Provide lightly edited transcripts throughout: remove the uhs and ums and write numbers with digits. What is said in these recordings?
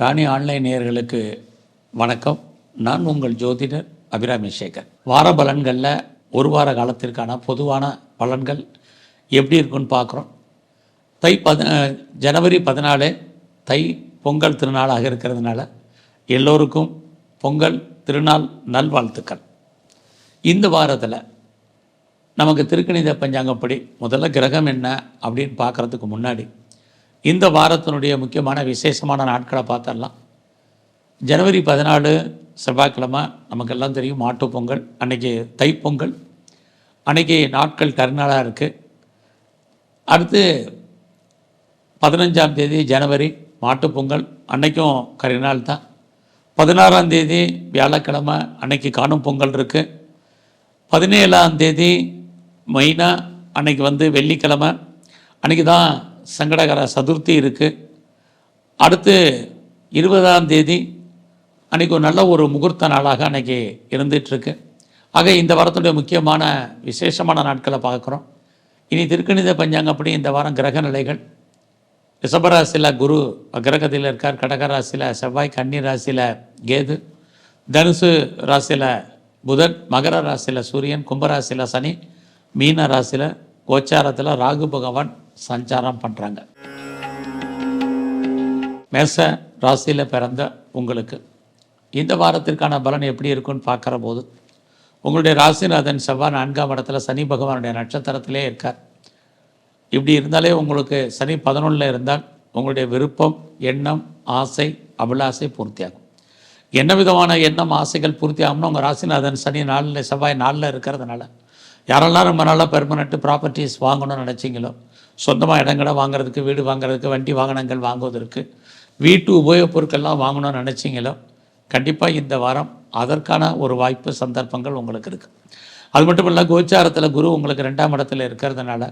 ராணி online நேயர்களுக்கு வணக்கம். நான் உங்கள் ஜோதிடர் அபிராமி சேகர். வார பலன்களில் ஒரு வார காலத்திற்கான பொதுவான பலன்கள் எப்படி இருக்குன்னு பார்க்குறோம். ஜனவரி 14 தை பொங்கல் திருநாளாக இருக்கிறதுனால எல்லோருக்கும் பொங்கல் திருநாள் நல்வாழ்த்துக்கள். இந்த வாரத்தில் நமக்கு திருக்கணித பஞ்சாங்கப்படி முதல்ல கிரகம் என்ன அப்படின்னு பார்க்குறதுக்கு முன்னாடி இந்த வாரத்தினுடைய முக்கியமான விசேஷமான நாட்களை பார்த்துடலாம். ஜனவரி 14 செவ்வாய்க்கிழமை நமக்கெல்லாம் தெரியும் மாட்டுப் பொங்கல். அன்றைக்கி தைப்பொங்கல். அன்றைக்கி நாட்கள் கருநாளாக இருக்குது. அடுத்து 15ஆம் தேதி ஜனவரி மாட்டுப்பொங்கல், அன்றைக்கும் கரிநாள் தான். 16ஆம் தேதி வியாழக்கிழமை, அன்னைக்கு காணும் பொங்கல் இருக்குது. 17ஆம் தேதி மெயினாக அன்றைக்கி வெள்ளிக்கிழமை, அன்றைக்கி தான் சங்கடகர சதுர்த்தி இருக்குது. அடுத்து 20ஆம் தேதி அன்றைக்கி ஒரு நல்ல ஒரு முகூர்த்த நாளாக அன்றைக்கி இருந்துகிட்ருக்கு. ஆக இந்த வாரத்துடைய முக்கியமான விசேஷமான நாட்களை பார்க்குறோம். இனி திருக்கணித பஞ்சாங்கப்படி இந்த வாரம் கிரக நிலைகள்: ரிஷபராசியில் குரு கிரகத்தில் இருக்கார், கடகராசியில் செவ்வாய், கன்னி ராசியில் கேது, தனுசு ராசியில் புதன், மகர ராசியில் சூரியன், கும்பராசியில் சனி, மீன ராசியில் கோச்சாரத்தில் ராகு பகவான் சஞ்சாரம் பண்ணுறாங்க. மேச ராசியில் பிறந்த உங்களுக்கு இந்த வாரத்திற்கான பலன் எப்படி இருக்குன்னு பார்க்குற போது, உங்களுடைய ராசிநாதன் செவ்வாய் 4ஆம் இடத்துல சனி பகவானுடைய நட்சத்திரத்திலே இருக்கார். இப்படி இருந்தாலே உங்களுக்கு சனி 11 இருந்தால் உங்களுடைய விருப்பம், எண்ணம், ஆசை, அபிலாசை பூர்த்தியாகும். என்ன விதமான எண்ணம், ஆசைகள் பூர்த்தி ஆகும்னா உங்கள் ராசிநாதன் சனி 4 செவ்வாய் 4 இருக்கிறதுனால யாரெல்லாம் ரொம்ப நாளாக பெர்மனெண்ட் ப்ராப்பர்ட்டிஸ் வாங்கணும்னு நினச்சிங்களோ, சொந்தமாக இடங்களை வாங்குறதுக்கு, வீடு வாங்குறதுக்கு, வண்டி வாகனங்கள் வாங்குவதற்கு, வீட்டு உபயோகப் பொருட்கள்லாம் வாங்கணும்னு நினச்சிங்களோ, கண்டிப்பாக இந்த வாரம் அதற்கான ஒரு வாய்ப்பு, சந்தர்ப்பங்கள் உங்களுக்கு இருக்குது. அது மட்டும் இல்லை, கோச்சாரத்தில் குரு உங்களுக்கு 2ஆம் இடத்துல இருக்கிறதுனால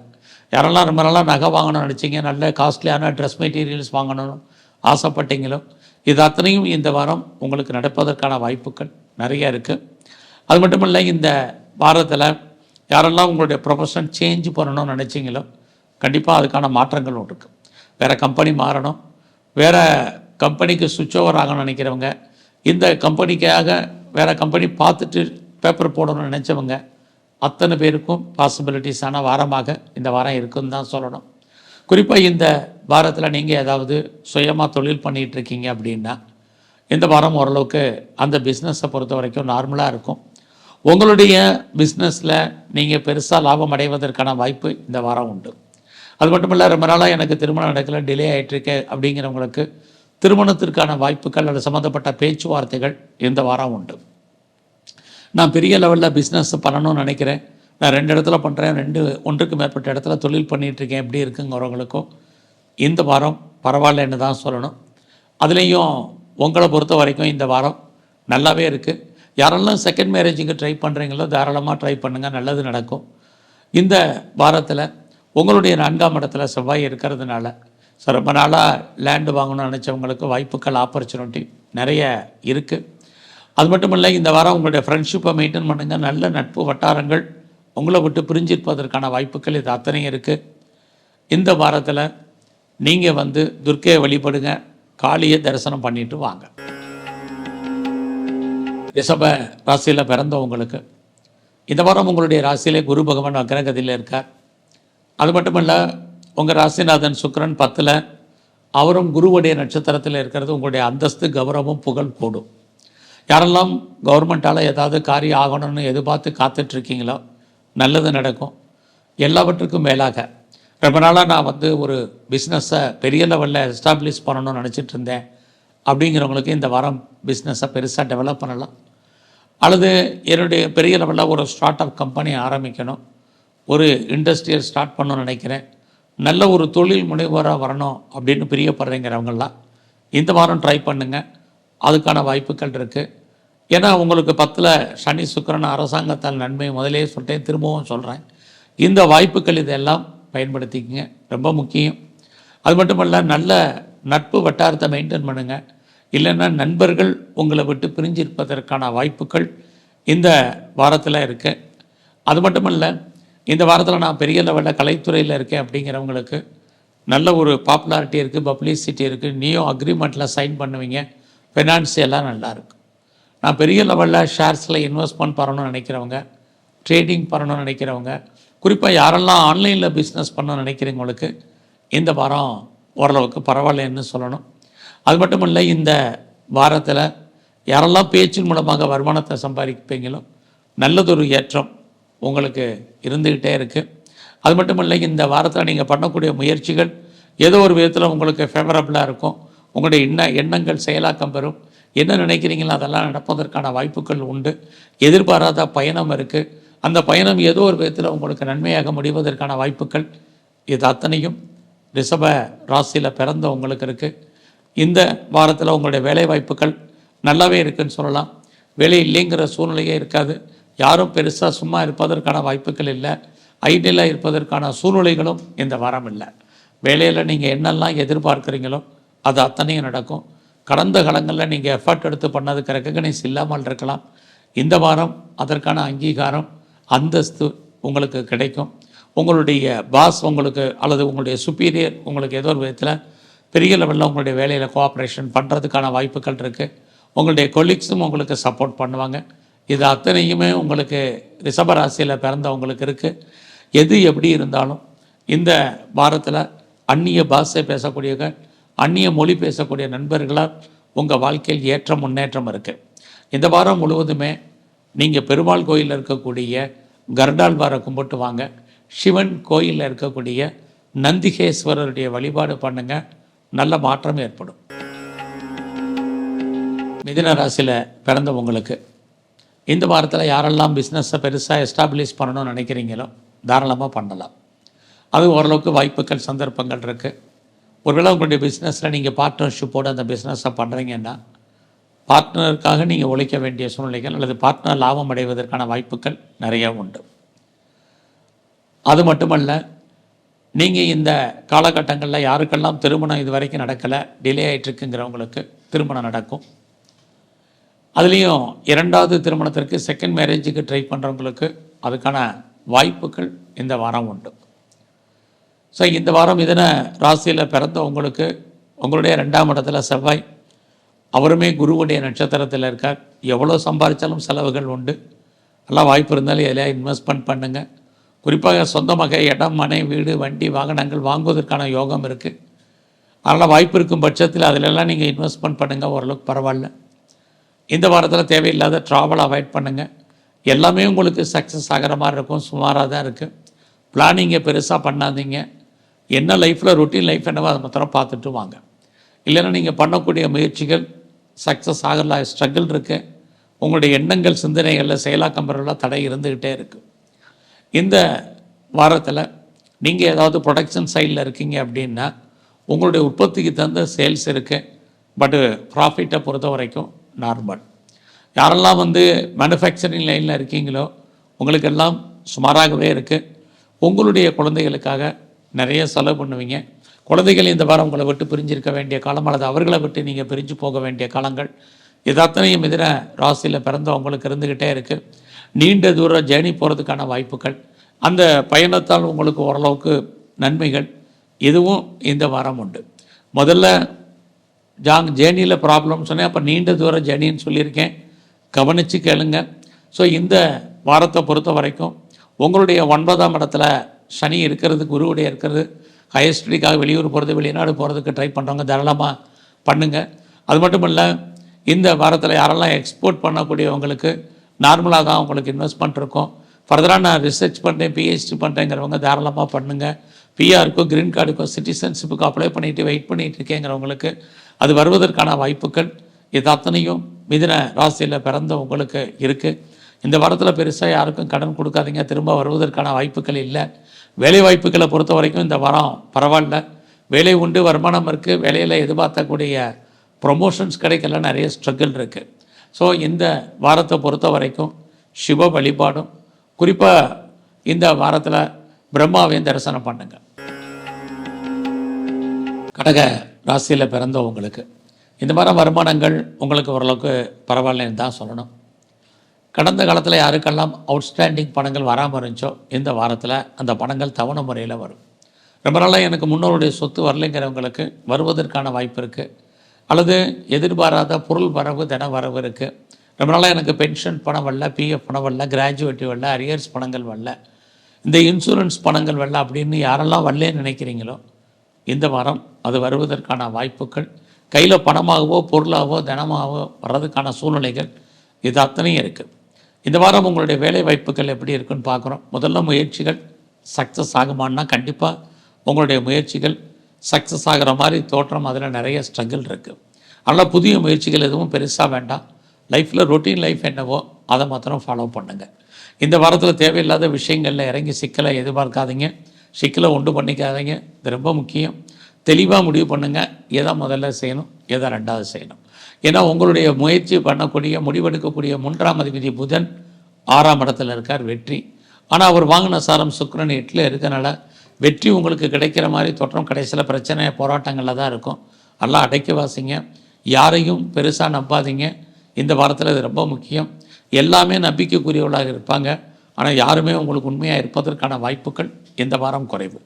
யாரெல்லாம் ரொம்ப நாளாக நகை வாங்கணும்னு நினச்சிங்க, நல்ல காஸ்ட்லியான ட்ரெஸ் மெட்டீரியல்ஸ் வாங்கணும்னு ஆசைப்பட்டீங்களோ, இது அத்தனையும் இந்த வாரம் உங்களுக்கு நடப்பதற்கான வாய்ப்புகள் நிறைய இருக்குது. அது மட்டும் இல்லை, இந்த வாரத்தில் யாரெல்லாம் உங்களுடைய ப்ரொஃபஷன் சேஞ்ச் பண்ணணும்னு நினச்சிங்களோ, கண்டிப்பாக அதுக்கான மாற்றங்கள் இருக்குது. வேறு கம்பெனி மாறணும், வேறு கம்பெனிக்கு சுவிட்ச் ஓவர் ஆகணும்னு நினைக்கிறவங்க, இந்த கம்பெனிக்காக வேறு கம்பெனி பார்த்துட்டு பேப்பர் போடணும்னு நினச்சவங்க அத்தனை பேருக்கும் பாசிபிலிட்டிஸான வாரமாக இந்த வாரம் இருக்குதுன்னு தான் சொல்லணும். குறிப்பாக இந்த வாரத்தில் நீங்கள் ஏதாவது சுயமாக தொழில் பண்ணிகிட்ருக்கீங்க அப்படின்னா இந்த வாரம் ஓரளவுக்கு அந்த பிஸ்னஸை பொறுத்த வரைக்கும் நார்மலாக இருக்கும். உங்களுடைய பிஸ்னஸில் நீங்கள் பெருசாக லாபம் அடைவதற்கான வாய்ப்பு இந்த வாரம் உண்டு. அது மட்டும் இல்லை, ரொம்ப நாளாக எனக்கு திருமணம் நடக்கல, டிலே ஆகிட்டுருக்கு அப்படிங்கிறவங்களுக்கு திருமணத்திற்கான வாய்ப்புகள் அல்லது சம்மந்தப்பட்ட பேச்சுவார்த்தைகள் இந்த வாரம் உண்டு. நான் பெரிய லெவலில் பிஸ்னஸ் பண்ணணும்னு நினைக்கிறேன், நான் 2 இடத்துல பண்ணுறேன், ஒன்றுக்கு மேற்பட்ட இடத்துல தொழில் பண்ணிகிட்ருக்கேன், எப்படி இருக்குங்கிறவங்களுக்கும் இந்த வாரம் பரவாயில்லன்னு தான் சொல்லணும். அதுலேயும் உங்களை பொறுத்த வரைக்கும் இந்த வாரம் நல்லாவே இருக்குது. யாரெல்லாம் செகண்ட் மேரேஜுக்கு ட்ரை பண்ணுறீங்களோ தாராளமாக ட்ரை பண்ணுங்கள், நல்லது நடக்கும். இந்த வாரத்தில் உங்களுடைய 4ஆம் இடத்துல செவ்வாய் இருக்கிறதுனால ரொம்ப நாளாக லேண்டு வாங்கணும்னு நினச்சவங்களுக்கு வாய்ப்புகள், ஆப்பர்ச்சுனிட்டி நிறைய இருக்குது. அது மட்டும் இல்லை, இந்த வாரம் உங்களுடைய ஃப்ரெண்ட்ஷிப்பை மெயின்டைன் பண்ணுங்கள். நல்ல நட்பு வட்டாரங்கள் உங்களை விட்டு பிரிஞ்சிருப்பதற்கான வாய்ப்புகள் இது அத்தனையும் இருக்குது. இந்த வாரத்தில் நீங்கள் துர்க்கையை வழிபடுங்க, காளியை தரிசனம் பண்ணிட்டு வாங்க. ரிஷப ராசியில் பிறந்தவங்களுக்கு இந்த வாரம் உங்களுடைய ராசியிலே குரு பகவான் அக்ரகதியில் இருக்கார். அது மட்டும் இல்லை, உங்கள் ராசிநாதன் சுக்கிரன் 10, அவரும் குருவுடைய நட்சத்திரத்தில் இருக்கிறது உங்களுடைய அந்தஸ்து, கௌரவம், புகழ் கூடும். யாரெல்லாம் கவர்மெண்ட்டால் ஏதாவது காரியம் ஆகணும்னு எதிர்பார்த்து காத்துட்ருக்கீங்களோ நல்லது நடக்கும். எல்லாவற்றுக்கும் மேலாக ரொம்ப நாளாக நான் ஒரு பிஸ்னஸை பெரிய லெவலில் எஸ்டாப்ளிஷ் பண்ணணும்னு நினச்சிட்டு இருந்தேன் அப்படிங்கிறவங்களுக்கு இந்த வாரம் பிஸ்னஸை பெருசாக டெவலப் பண்ணலாம். அல்லது என்னுடைய பெரிய லெவலில் ஒரு ஸ்டார்ட் அப் கம்பெனி ஆரம்பிக்கணும், ஒரு இண்டஸ்ட்ரியல் ஸ்டார்ட் பண்ணணும்னு நினைக்கிறேன், நல்ல ஒரு தொழில் முனைவோராக வரணும் அப்படின்னு பிரியப்படுறீங்கிறவங்களாம் இந்த வாரம் ட்ரை பண்ணுங்கள், அதுக்கான வாய்ப்புகள் இருக்குது. ஏன்னா உங்களுக்கு 10 சனி சுக்கிரன் அரசாங்கத்தால் நன்மை முதலே சொல்லிட்டேன், திரும்பவும் சொல்கிறேன். இந்த வாய்ப்புகள் இதெல்லாம் பயன்படுத்திக்கங்க, ரொம்ப முக்கியம். அது மட்டும் இல்லை, நல்ல நட்பு வட்டாரத்தை மெயின்டைன் பண்ணுங்கள். இல்லைன்னா நண்பர்கள் உங்களை விட்டு பிரிஞ்சிருப்பதற்கான வாய்ப்புகள் இந்த வாரத்தில் இருக்குது. அது மட்டும் இல்லை, இந்த வாரத்தில் நான் பெரிய லெவலில் கலைத்துறையில் இருக்கேன் அப்படிங்கிறவங்களுக்கு நல்ல ஒரு பாப்புலாரிட்டி இருக்குது, பப்ளிசிட்டி இருக்குது, நீயும் அக்ரிமெண்ட்டில் சைன் பண்ணுவீங்க, ஃபினான்ஷியலாக நல்லாயிருக்கும். நான் பெரிய லெவலில் ஷேர்ஸில் இன்வெஸ்ட்மெண்ட் பண்ணணும்னு நினைக்கிறவங்க, ட்ரேடிங் பண்ணணும்னு நினைக்கிறவங்க, குறிப்பாக யாரெல்லாம் ஆன்லைனில் பிஸ்னஸ் பண்ணணும்னு நினைக்கிறவங்களுக்கு இந்த வாரம் ஓரளவுக்கு பரவாயில்லைன்னு சொல்லணும். அது மட்டும் இல்லை, இந்த வாரத்தில் யாரெல்லாம் பேச்சின் மூலமாக வருமானத்தை சம்பாதிப்பீங்களோ நல்லதொரு ஏற்றம் உங்களுக்கு இருந்துக்கிட்டே இருக்குது. அது மட்டும் இல்லை, இந்த வாரத்தில் நீங்கள் பண்ணக்கூடிய முயற்சிகள் ஏதோ ஒரு விதத்தில் உங்களுக்கு ஃபேவரபுளாக இருக்கும். உங்களுடைய எண்ணங்கள் செயலாக்கம் பெறும். என்ன நினைக்கிறீங்களோ அதெல்லாம் நடப்பதற்கான வாய்ப்புகள் உண்டு. எதிர்பாராத பயணம் இருக்குது. அந்த பயணம் ஏதோ ஒரு விதத்தில் உங்களுக்கு நன்மையாக முடிவதற்கான வாய்ப்புகள் இது அத்தனையும் ரிஷப ராசியில் பிறந்த உங்களுக்கு இருக்குது. இந்த வாரத்தில் உங்களுடைய வேலை வாய்ப்புகள் நல்லாவே இருக்குதுன்னு சொல்லலாம். வேலை இல்லைங்கிற சூழ்நிலையே இருக்காது. யாரும் பெருசாக சும்மா இருப்பதற்கான வாய்ப்புகள் இல்லை. ஐடியலாக இருப்பதற்கான சூழ்நிலைகளும் இந்த வாரம் இல்லை. வேலையில் நீங்கள் என்னெல்லாம் எதிர்பார்க்குறீங்களோ அது அத்தனையும் நடக்கும். கடந்த காலங்களில் நீங்கள் எஃபர்ட் எடுத்து பண்ணதுக்கு ரெக்கக்னைஸ் இல்லாமல் இருக்கலாம். இந்த வாரம் அதற்கான அங்கீகாரம், அந்தஸ்து உங்களுக்கு கிடைக்கும். உங்களுடைய பாஸ் உங்களுக்கு அல்லது உங்களுடைய சுப்பீரியர் உங்களுக்கு ஏதோ ஒரு விதத்தில் பெரிய லெவலில் உங்களுடைய வேலையில் கோஆப்ரேஷன் பண்ணுறதுக்கான வாய்ப்புகள் இருக்குது. உங்களுடைய கொலீக்ஸும் உங்களுக்கு சப்போர்ட் பண்ணுவாங்க. இது அத்தனையுமே உங்களுக்கு ரிஷபராசியில் பிறந்தவங்களுக்கு இருக்குது. எது எப்படி இருந்தாலும் இந்த வாரத்தில் அந்நிய பாஷை பேசக்கூடியவங்க, அந்நிய மொழி பேசக்கூடிய நண்பர்களால் உங்கள் வாழ்க்கையில் ஏற்ற முன்னேற்றம் இருக்குது. இந்த வாரம் முழுவதுமே நீங்கள் பெருமாள் கோயிலில் இருக்கக்கூடிய கருடாழ்வாரை கும்பிட்டு வாங்க. சிவன் கோயிலில் இருக்கக்கூடிய நந்திகேஸ்வரருடைய வழிபாடு பண்ணுங்கள். நல்ல மாற்றம் ஏற்படும். மிதுன ராசியில் பிறந்தவங்களுக்கு இந்த வாரத்தில் யாரெல்லாம் பிஸ்னஸை பெருசாக எஸ்டாப்ளிஷ் பண்ணணும்னு நினைக்கிறீங்களோ தாராளமாக பண்ணலாம். அது ஓரளவுக்கு வாய்ப்புகள், சந்தர்ப்பங்கள் இருக்குது. ஒருவேளை உங்களுடைய பிஸ்னஸில் நீங்கள் பார்ட்னர்ஷிப்போடு அந்த பிஸ்னஸை பண்ணுறீங்கன்னா பார்ட்னருக்காக நீங்கள் உழைக்க வேண்டிய சூழ்நிலைகள் அல்லது பார்ட்னர் லாபம் அடைவதற்கான வாய்ப்புகள் நிறையா உண்டு. அது மட்டுமல்ல, நீங்கள் இந்த காலகட்டங்களில் யாருக்கெல்லாம் திருமணம் இது வரைக்கும் நடக்கலை, டிலே ஆகிட்டுருக்குங்கிறவங்களுக்கு திருமணம் நடக்கும். அதுலேயும் இரண்டாவது திருமணத்திற்கு, செகண்ட் மேரேஜுக்கு ட்ரை பண்ணுறவங்களுக்கு அதுக்கான வாய்ப்புகள் இந்த வாரம் உண்டு. ஸோ இந்த வாரம் இதன ராசியில் பிறந்தவங்களுக்கு உங்களுடைய 2ஆம் இடத்துல செவ்வாய், அவருமே குருவுடைய நட்சத்திரத்தில் இருக்கார். எவ்வளோ சம்பாதிச்சாலும் செலவுகள் உண்டு. எல்லாம் வாய்ப்பு இருந்தாலும் எதையா இன்வெஸ்ட்மெண்ட் பண்ணுங்கள். குறிப்பாக சொந்தமாக இடம், மனை, வீடு, வண்டி, வாகனங்கள் வாங்குவதற்கான யோகம் இருக்குது. அதனால் வாய்ப்பு இருக்கும் பட்சத்தில் அதிலெல்லாம் நீங்கள் இன்வெஸ்ட்மெண்ட் பண்ணுங்கள். ஓரளவுக்கு பரவாயில்ல. இந்த வாரத்தில் தேவையில்லாத ட்ராவல் அவாய்ட் பண்ணுங்கள். எல்லாமே உங்களுக்கு சக்ஸஸ் ஆகிற மாதிரி இருக்கும். சுமாராக தான் இருக்குது. பிளானிங்கை பெருசாக பண்ணாதீங்க. என்ன லைஃப்பில் ரொட்டீன் லைஃப் என்னவோ அதை மாத்திரம் பார்த்துட்டு வாங்க. இல்லைன்னா நீங்கள் பண்ணக்கூடிய முயற்சிகள் சக்ஸஸ் ஆகல, ஸ்ட்ரகிள் இருக்குது. உங்களுடைய எண்ணங்கள், சிந்தனைகளில் செயலாக்கம் பெறலாம் தடை இருந்துக்கிட்டே இருக்குது. இந்த வாரத்தில் நீங்கள் ஏதாவது ப்ரொடக்ஷன் சைடில் இருக்கீங்க அப்படின்னா உங்களுடைய உற்பத்திக்கு தகுந்த சேல்ஸ் இருக்குது. பட்டு ப்ராஃபிட்டை பொறுத்த வரைக்கும் நார்மல். யாரெல்லாம் மேனுஃபேக்சரிங் லைனில் இருக்கீங்களோ உங்களுக்கெல்லாம் சுமாராகவே இருக்குது. உங்களுடைய குழந்தைகளுக்காக நிறைய செலவு பண்ணுவீங்க. குழந்தைகள் இந்த வாரம் உங்களை விட்டு பிரிஞ்சிருக்க வேண்டிய காலம் அல்லது அவர்களை விட்டு நீங்கள் பிரிஞ்சு போக வேண்டிய காலங்கள் இது அத்தனையும் மிதுன ராசியில் பிறந்தவங்களுக்கு இருந்துக்கிட்டே இருக்குது. நீண்ட தூரம் ஜேர்னி போகிறதுக்கான வாய்ப்புகள், அந்த பயணத்தால் உங்களுக்கு ஓரளவுக்கு நன்மைகள் இதுவும் இந்த வாரம் உண்டு. முதல்ல ஜேர்னியில் ப்ராப்ளம் சொன்னேன், அப்போ நீண்ட தூரம் ஜேர்னின்னு சொல்லியிருக்கேன். கவனித்து கேளுங்க. ஸோ இந்த வாரத்தை பொறுத்த வரைக்கும் உங்களுடைய 9ஆம் இடத்துல சனி இருக்கிறது, குருவுடைய இருக்கிறது. ஹையர் ஸ்டடிக்காக வெளியூர் போகிறது, வெளிநாடு போகிறதுக்கு ட்ரை பண்ணுறவங்க தாராளமாக பண்ணுங்கள். அது மட்டும் இல்லை, இந்த வாரத்தில் யாரெல்லாம் எக்ஸ்போர்ட் பண்ணக்கூடியவங்களுக்கு நார்மலாக தான் உங்களுக்கு இன்வெஸ்ட்மெண்ட் இருக்கும். ஃபர்தராக நான் ரிசர்ச் பண்ணுறேன், பிஹெச்டி பண்ணுறேங்கிறவங்க தாராளமாக பண்ணுங்கள். பிஆருக்கும், க்ரீன் கார்டுக்கும், சிட்டிசன்ஷிப்புக்கும் அப்ளை பண்ணிவிட்டு வெயிட் பண்ணிகிட்டு இருக்கேங்கிறவங்களுக்கு அது வருவதற்கான வாய்ப்புகள் இது அத்தனையும் மிதுன ராசியில் பிறந்த உங்களுக்கு இருக்குது. இந்த வாரத்தில் பெருசாக யாருக்கும் கடன் கொடுக்காதீங்க. திரும்ப வருவதற்கான வாய்ப்புகள் இல்லை. வேலை வாய்ப்புகளை பொறுத்த வரைக்கும் இந்த வாரம் பரவாயில்ல. வேலை உண்டு, வருமானம் இருக்குது. வேலையில் எதிர்பார்த்தக்கூடிய ப்ரொமோஷன்ஸ் கிடைக்கல, நிறைய ஸ்ட்ரகிள் இருக்குது. ஸோ இந்த வாரத்தை பொறுத்த வரைக்கும் சிவ வழிபாடும், குறிப்பாக இந்த வாரத்தில் பிரம்மாவையும் தரிசனம் பண்ணுங்கள். கடக ராசியில் பிறந்தவங்களுக்கு இந்த வாரம் வருமானங்கள் உங்களுக்கு ஓரளவுக்கு பரவாயில்லன்னு தான் சொல்லணும். கடந்த காலத்தில் யாருக்கெல்லாம் அவுட்ஸ்டாண்டிங் பணங்கள் வராமல் இருந்துச்சோ இந்த வாரத்தில் அந்த பணங்கள் தவணை முறையில் வரும். ரொம்ப நாளாக எனக்கு முன்னோருடைய சொத்து வரலைங்கிறவங்களுக்கு வருவதற்கான வாய்ப்பு இருக்குது. அல்லது எதிர்பாராத பொருள் வரவு தன வரவு இருக்குது. ரொம்ப நாளாக எனக்கு பென்ஷன் பணம் வரல, பிஎஃப் பணம் வரல, கிராஜுவேட்டி வரல, அரியர்ஸ் பணங்கள் வரல, இந்த இன்சூரன்ஸ் பணங்கள் வரல அப்படின்னு யாரெல்லாம் வரலன்னு நினைக்கிறீங்களோ இந்த வாரம் அது வருவதற்கான வாய்ப்புகள், கையில் பணமாகவோ பொருளாகவோ தனமாகவோ வர்றதுக்கான சூழ்நிலைகள் இது அத்தனையும் இருக்குது. இந்த வாரம் உங்களுடைய வேலை வாய்ப்புகள் எப்படி இருக்குன்னு பார்க்குறோம். முதல்ல முயற்சிகள் சக்ஸஸ் ஆகுமான்னா கண்டிப்பாக உங்களுடைய முயற்சிகள் சக்ஸஸ் ஆகிற மாதிரி தோற்றம். அதில் நிறைய ஸ்ட்ரகிள் இருக்குது. அதனால் புதிய முயற்சிகள் எதுவும் பெருசாக வேண்டாம். லைஃப்பில் ரொட்டீன் லைஃப் என்னவோ அதை மாத்திரம் ஃபாலோ பண்ணுங்கள். இந்த வாரத்தில் தேவையில்லாத விஷயங்களில் இறங்கி சிக்கலை எதிர்பார்க்காதீங்க, சிக்கலை உண்டு பண்ணிக்காதீங்க. இது ரொம்ப முக்கியம். தெளிவாக முடிவு பண்ணுங்கள், எதை முதல்ல செய்யணும், எதை ரெண்டாவது செய்யணும். ஏன்னா உங்களுடைய முயற்சி பண்ணக்கூடிய முடிவெடுக்கக்கூடிய 3ஆம் அதிபதி புதன் 6ஆம் இடத்துல இருக்கார், வெற்றி. ஆனால் அவர் வாங்கின சாரம் சுக்கிரன் 8ல் இருக்கனால வெற்றி உங்களுக்கு கிடைக்கிற மாதிரி தோற்றம். கடைசியில் பிரச்சனை போராட்டங்களில் தான் இருக்கும். எல்லாம் அடைக்க வாசிங்க, யாரையும் பெருசாக நம்பாதீங்க. இந்த வாரத்தில் இது ரொம்ப முக்கியம். எல்லாமே நம்பிக்கைக்குரியவர்களாக இருப்பாங்க, ஆனால் யாருமே உங்களுக்கு உண்மையாக இருப்பதற்கான வாய்ப்புகள் இந்த வாரம் குறைவு.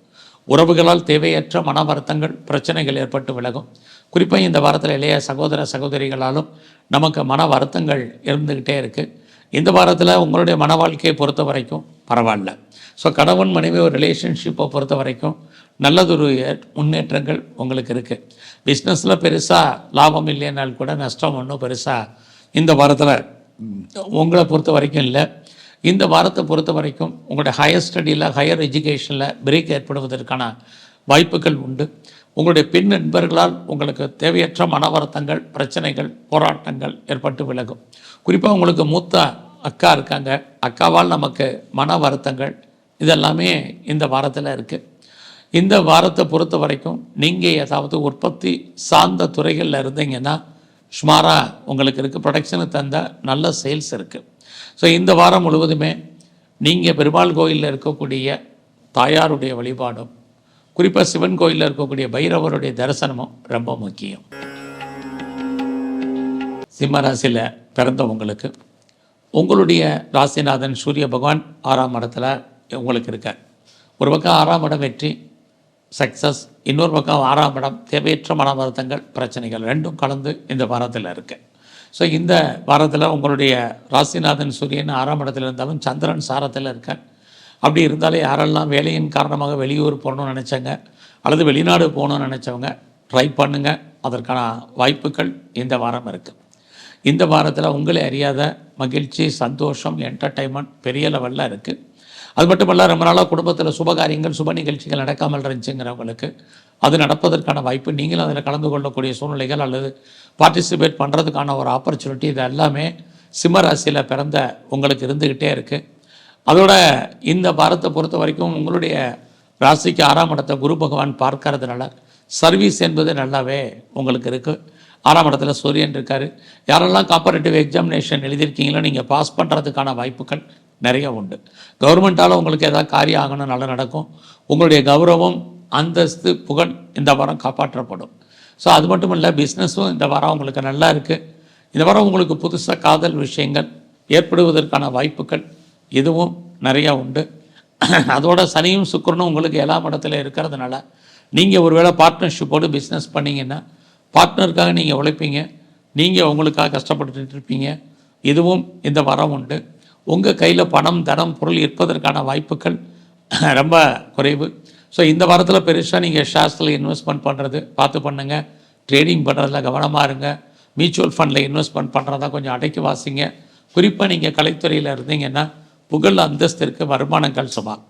உறவுகளால் தேவையற்ற மன வருத்தங்கள் பிரச்சனைகள் ஏற்பட்டு விலகும். குறிப்பாக இந்த வாரத்தில் இளைய சகோதர சகோதரிகளாலும் நமக்கு மன வருத்தங்கள் இருந்துக்கிட்டே இருக்குது. இந்த வாரத்தில் உங்களுடைய மன வாழ்க்கையை பொறுத்த வரைக்கும் பரவாயில்ல. ஸோ கணவன் மனைவி ஒரு ரிலேஷன்ஷிப்பை பொறுத்த வரைக்கும் நல்லதொரு முன்னேற்றங்கள் உங்களுக்கு இருக்குது. பிஸ்னஸில் பெருசாக லாபம் இல்லைனால் கூட நஷ்டம் ஒன்றும் பெருசாக இந்த வாரத்தில் உங்களை பொறுத்த வரைக்கும் இல்லை. இந்த வாரத்தை பொறுத்த வரைக்கும் உங்களுடைய ஹையர் ஸ்டடியில் ஹையர் எஜுகேஷனில் பிரேக் ஏற்படுவதற்கான வாய்ப்புகள் உண்டு. உங்களுடைய பெண் நண்பர்களால் உங்களுக்கு தேவையற்ற மன வருத்தங்கள் பிரச்சனைகள் போராட்டங்கள் ஏற்பட்டு விலகும். குறிப்பாக உங்களுக்கு மூத்த அக்கா இருக்காங்க, அக்காவால் நமக்கு மன வருத்தங்கள் இதெல்லாமே இந்த வாரத்தில் இருக்குது. இந்த வாரத்தை பொறுத்த வரைக்கும் நீங்கள் ஏதாவது உற்பத்தி சார்ந்த துறைகளில் இருந்தீங்கன்னா சுமாராக உங்களுக்கு இருக்குது. ப்ரொடக்ஷனுக்கு தந்த நல்ல சேல்ஸ் இருக்குது. ஸோ இந்த வாரம் முழுவதுமே நீங்கள் பெருமாள் கோயிலில் இருக்கக்கூடிய தாயாருடைய வழிபாடும் குறிப்பாக சிவன் கோயிலில் இருக்கக்கூடிய பைரவருடைய தரிசனமும் ரொம்ப முக்கியம். சிம்ம ராசியில் பிறந்தவங்களுக்கு உங்களுடைய ராசிநாதன் சூரிய பகவான் 6ஆம் இடத்துல உங்களுக்கு இருக்கார். ஒரு பக்கம் 6ஆம் இடம் வெற்றி சக்ஸஸ், இன்னொரு பக்கம் 6ஆம் இடம் தேவையற்ற மன வருத்தங்கள் பிரச்சனைகள் ரெண்டும் கலந்து இந்த வாரத்தில் இருக்குது. ஸோ இந்த வாரத்தில் உங்களுடைய ராசிநாதன் சூரியன் 6ஆம் இடத்துல இருந்தாலும் சந்திரன் சாரத்தில் இருக்கார். அப்படி இருந்தாலே யாரெல்லாம் வேலையின் காரணமாக வெளியூர் போகணும்னு நினச்சாங்க அல்லது வெளிநாடு போகணும்னு நினச்சவங்க ட்ரை பண்ணுங்கள். அதற்கான வாய்ப்புகள் இந்த வாரம் இருக்குது. இந்த வாரத்தில் உங்களை அறியாத மகிழ்ச்சி சந்தோஷம் என்டர்டைன்மெண்ட் பெரிய லெவலில் இருக்குது. அது மட்டுமல்ல, ரொம்ப நாளாக குடும்பத்தில் சுபகாரியங்கள் சுப நிகழ்ச்சிகள் நடக்காமல் இருந்துச்சுங்கிறவங்களுக்கு அது நடப்பதற்கான வாய்ப்பு, நீங்களும் அதில் கலந்து கொள்ளக்கூடிய சூழ்நிலைகள் அல்லது பார்ட்டிசிபேட் பண்ணுறதுக்கான ஒரு ஆப்பர்ச்சுனிட்டி இது எல்லாமே சிம்ம ராசியில் பிறந்த உங்களுக்கு இருந்துக்கிட்டே இருக்குது. அதோட இந்த வாரத்தை பொறுத்த வரைக்கும் உங்களுடைய ராசிக்கு 6ஆம் இடத்தை குரு பகவான் பார்க்கறதுனால சர்வீஸ் என்பது நல்லாவே உங்களுக்கு இருக்குது. 6ஆம் இடத்துல சூரியன் இருக்கார். யாரெல்லாம் காம்பரேட்டிவ் எக்ஸாமினேஷன் எழுதியிருக்கீங்களோ நீங்கள் பாஸ் பண்ணுறதுக்கான வாய்ப்புகள் நிறைய உண்டு. கவர்மெண்ட்டால் உங்களுக்கு ஏதாவது காரியம் ஆகணும், நல்லா நடக்கும். உங்களுடைய கௌரவம் அந்தஸ்து புகழ் இந்த வாரம் காப்பாற்றப்படும். ஸோ அது மட்டும் இல்லை, பிஸ்னஸும் இந்த வாரம் உங்களுக்கு நல்லா இருக்குது. இந்த வாரம் உங்களுக்கு புதுசாக காதல் விஷயங்கள் ஏற்படுவதற்கான வாய்ப்புகள் இதுவும் நிறையா உண்டு. அதோட சனியும் சுக்கிரனும் உங்களுக்கு 7ஆம் இடத்துல இருக்கிறதுனால நீங்கள் ஒருவேளை பார்ட்னர்ஷிப்போடு பிஸ்னஸ் பண்ணிங்கன்னா பார்ட்னருக்காக நீங்கள் உழைப்பீங்க, நீங்கள் உங்களுக்காக கஷ்டப்பட்டுட்டு இருப்பீங்க. இதுவும் இந்த வாரம் உண்டு. உங்கள் கையில் பணம் தனம் பொருள் இருப்பதற்கான வாய்ப்புகள் ரொம்ப குறைவு. ஸோ இந்த வாரத்தில் பெருசாக நீங்கள் ஷேர்ஸில் இன்வெஸ்ட்மெண்ட் பண்ணுறது பார்த்து பண்ணுங்கள். ட்ரேடிங் பண்ணுறதுல கவனமாக இருங்க. மியூச்சுவல் ஃபண்டில் இன்வெஸ்ட்மெண்ட் பண்ணுறதா கொஞ்சம் அடைக்கி வாசிங்க. குறிப்பாக நீங்கள் கலைத்துறையில் இருந்தீங்கன்னா புகழ் அந்தஸ்திற்கு வருமானங்கள் சுமார்.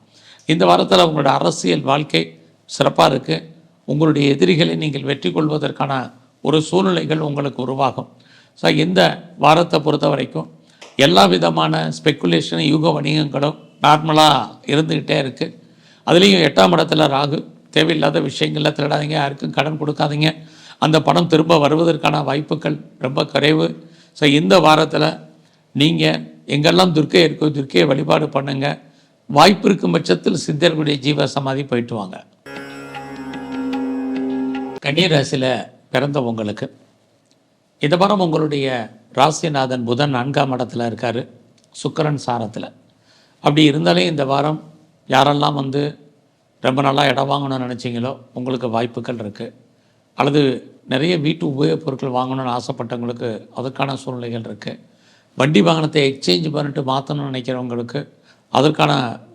இந்த வாரத்தில் உங்களோட அரசியல் வாழ்க்கை சிறப்பாக இருக்குது. உங்களுடைய எதிரிகளை நீங்கள் வெற்றி கொள்வதற்கான ஒரு சூழ்நிலைகள் உங்களுக்கு உருவாகும். ஸோ இந்த வாரத்தை பொறுத்த வரைக்கும் எல்லா விதமான ஸ்பெக்குலேஷன் யூக வணிகங்களும் நார்மலாக இருந்துக்கிட்டே இருக்குது. அதுலேயும் 8ஆம் இடத்துல ராகு. தேவையில்லாத விஷயங்களில் திருடாதீங்க, யாருக்கும் கடன் கொடுக்காதீங்க. அந்த பணம் திரும்ப வருவதற்கான வாய்ப்புகள் ரொம்ப குறைவு. ஸோ இந்த வாரத்தில் நீங்கள் எங்கெல்லாம் துர்க்கை இருக்கோ துர்க்கையை வழிபாடு பண்ணுங்கள். வாய்ப்பு இருக்கும் பட்சத்தில் சித்தர்களுடைய ஜீவ சமாதி போயிட்டு வாங்க. கன்னி ராசியில் பிறந்தவங்களுக்கு இந்த வாரம் உங்களுடைய ராசிநாதன் புதன் 4ஆம் இடத்துல இருக்கார், சுக்கிரன் சாரத்தில். அப்படி இருந்தாலே இந்த வாரம் யாரெல்லாம் ரொம்ப நாளாக இடம் வாங்கணும்னு நினச்சிங்களோ உங்களுக்கு வாய்ப்புகள் இருக்குது. அல்லது நிறைய வீட்டு உபயோகப் பொருட்கள் வாங்கணும்னு ஆசைப்பட்டவங்களுக்கு அதுக்கான சூழ்நிலைகள் இருக்குது. வண்டி வாகனத்தை எக்ஸ்சேஞ்ச் பண்ணிட்டு மாற்றணும்னு நினைக்கிறவங்களுக்கு அதற்கான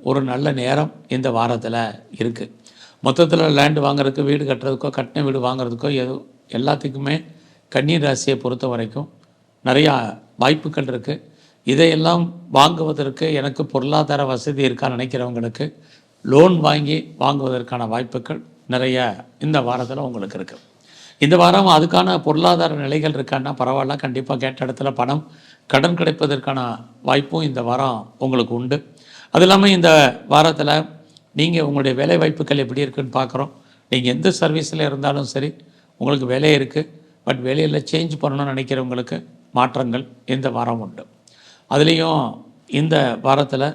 ஒரு நல்ல நேரம் இந்த வாரத்தில் இருக்குது. மொத்தத்தில் லேண்டு வாங்குறதுக்கு, வீடு கட்டுறதுக்கோ, கட்டின வீடு வாங்குறதுக்கோ எல்லாத்துக்குமே கன்னி ராசியை பொறுத்த வரைக்கும் நிறையா வாய்ப்புகள் இருக்குது. இதையெல்லாம் வாங்குவதற்கு எனக்கு பொருளாதார வசதி இருக்கான்னு நினைக்கிறவங்களுக்கு லோன் வாங்குவதற்கான வாய்ப்புகள் நிறைய இந்த வாரத்தில் உங்களுக்கு இருக்குது. இந்த வாரம் அதுக்கான பொருளாதார நிலைகள் இருக்கான்னா பரவாயில்ல, கண்டிப்பாக கேட்ட இடத்துல கடன் கிடைப்பதற்கான வாய்ப்பும் இந்த வாரம் உங்களுக்கு உண்டு. அது இல்லாமல் இந்த வாரத்தில் நீங்கள் உங்களுடைய வேலை வாய்ப்புகள் எப்படி இருக்குன்னு பார்க்குறோம். நீங்கள் எந்த சர்வீஸில் இருந்தாலும் சரி உங்களுக்கு வேலை இருக்குது, பட் வேலையில் சேஞ்ச் பண்ணணும்னு நினைக்கிறவங்களுக்கு மாற்றங்கள் இந்த வாரம் உண்டு. அதுலேயும் இந்த வாரத்தில்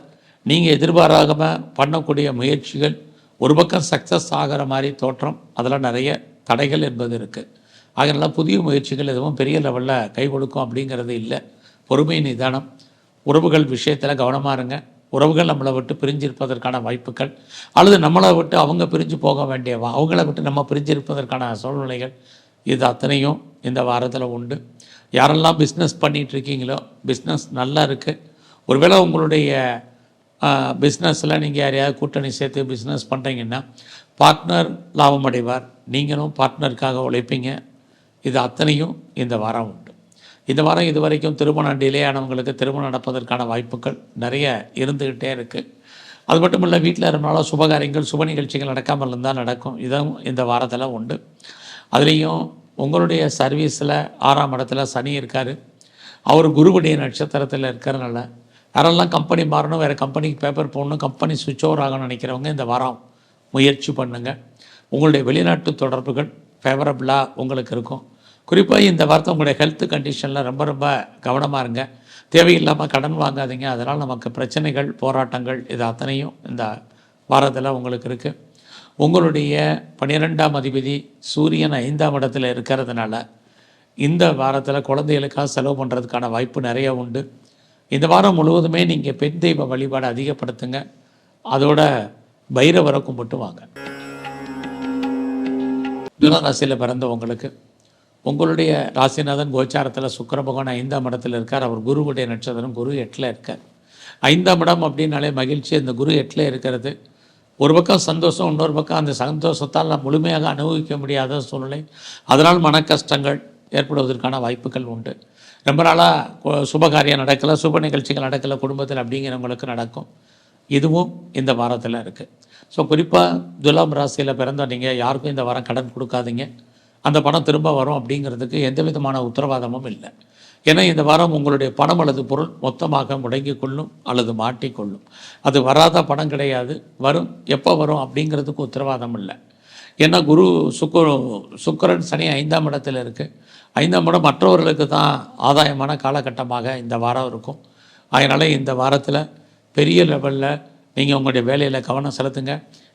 நீங்கள் எதிர்பாராமல் பண்ணக்கூடிய முயற்சிகள் ஒரு பக்கம் சக்ஸஸ் ஆகிற மாதிரி தோற்றம், அதெல்லாம் நிறைய தடைகள் என்பது இருக்குது. அதனால புதிய முயற்சிகள் எதுவும் பெரிய லெவலில் கை கொடுக்கும் அப்படிங்கிறது இல்லை. பொறுமை, நிதானம், உறவுகள் விஷயத்தில் கவனமாக இருங்க. உறவுகள் நம்மளை விட்டு பிரிஞ்சிருப்பதற்கான வாய்ப்புகள், அல்லது நம்மளை விட்டு அவங்க பிரிஞ்சு போக வேண்டிய அவங்கள விட்டு நம்ம பிரிஞ்சிருப்பதற்கான சூழ்நிலைகள், இது அத்தனையும் இந்த வாரத்தில் உண்டு. யாரெல்லாம் பிஸ்னஸ் பண்ணிகிட்ருக்கீங்களோ பிஸ்னஸ் நல்லா இருக்குது. ஒருவேளை உங்களுடைய பிஸ்னஸில் நீங்கள் யாரையாவது கூட்டணி சேர்த்து பிஸ்னஸ் பண்ணுறீங்கன்னா பார்ட்னர் லாபம் அடைவார், நீங்களும் பார்ட்னருக்காக உழைப்பீங்க. இது அத்தனையும் இந்த வாரம் உண்டு. இந்த வாரம் இது வரைக்கும் திருமணம் டிலே ஆனவங்களுக்கு திருமணம் நடப்பதற்கான வாய்ப்புகள் நிறைய இருந்துக்கிட்டே இருக்குது. அது மட்டும் இல்லை, வீட்டில் இருந்தாலும் சுபகாரியங்கள் சுப நிகழ்ச்சிகள் நடக்காமல் இருந்தால் நடக்கும். இதுவும் இந்த வாரத்தில் உண்டு. அதுலேயும் உங்களுடைய சர்வீஸில் 6ஆம் இடத்துல சனி இருக்கார். அவர் குருவுடைய நட்சத்திரத்தில் இருக்கிறனால யாரெல்லாம் கம்பெனி மாறணும், வேறு கம்பெனிக்கு பேப்பர் போடணும், கம்பெனி சுவிட்ச் ஓவர் ஆகணும்னு நினைக்கிறவங்க இந்த வாரம் முயற்சி பண்ணுங்கள். உங்களுடைய வெளிநாட்டு தொடர்புகள் ஃபேவரபுளாக உங்களுக்கு இருக்கும். குறிப்பாக இந்த வாரத்தை உங்களுடைய ஹெல்த் கண்டிஷனில் ரொம்ப ரொம்ப கவனமாக இருங்க. தேவையில்லாமல் கடன் வாங்காதீங்க. அதனால் நமக்கு பிரச்சனைகள், போராட்டங்கள் இது அத்தனையும் இந்த வாரத்தில் உங்களுக்கு இருக்குது. உங்களுடைய 12ஆம் அதிபதி சூரியன் 5ஆம் இடத்துல இருக்கிறதுனால இந்த வாரத்தில் குழந்தைகளுக்காக செலவு பண்ணுறதுக்கான வாய்ப்பு நிறைய உண்டு. இந்த வாரம் முழுவதுமே நீங்கள் பெண் தெய்வ வழிபாடு அதிகப்படுத்துங்க. அதோட பைரவரை கும்பிட்டு வாங்க. துலாம் ராசியில் பிறந்தவங்களுக்கு உங்களுடைய ராசிநாதன் கோச்சாரத்தில் சுக்கிர பகவான் 5ஆம் இடத்துல இருக்கார். அவர் குருவுடைய நட்சத்திரம், குரு 8ல் இருக்கார். 5ஆம் இடம் அப்படின்னாலே மகிழ்ச்சி. இந்த குரு 8ல் இருக்கிறது ஒரு பக்கம் சந்தோஷம், இன்னொரு பக்கம் அந்த சந்தோஷத்தால் நான் முழுமையாக அனுபவிக்க முடியாத சூழ்நிலை, அதனால் மன கஷ்டங்கள் ஏற்படுவதற்கான வாய்ப்புகள் உண்டு. ரொம்ப நாளாக சுபகாரியம் நடக்கலை, சுப நிகழ்ச்சிகள் நடக்கலை குடும்பத்தில் அப்படிங்கிறவங்களுக்கு நடக்கும். இதுவும் இந்த வாரத்தில் இருக்குது. ஸோ குறிப்பாக துலாம் ராசியில் பிறந்த நீங்கள் யாருக்கும் இந்த வாரம் கடன் கொடுக்காதீங்க. அந்த பணம் திரும்ப வரும் அப்படிங்கிறதுக்கு எந்த விதமான உத்தரவாதமும் இல்லை. ஏன்னா இந்த வாரம் உங்களுடைய பணம் அல்லது பொருள் மொத்தமாக முடங்கி கொள்ளும் அல்லது மாட்டிக்கொள்ளும். அது வராத பணம் கிடையாது, வரும். எப்போ வரும் அப்படிங்கிறதுக்கு உத்தரவாதம் இல்லை. ஏன்னா குரு சுக்கிரன் சனி 5ஆம் இடத்துல இருக்குது. 5ஆம் இடம் மற்றவர்களுக்கு தான் ஆதாயமான காலகட்டமாக இந்த வாரம் இருக்கும். அதனால் இந்த வாரத்தில் பெரிய லெவலில் நீங்கள் உங்களுடைய வேலையில் கவனம் செலுத்துங்க.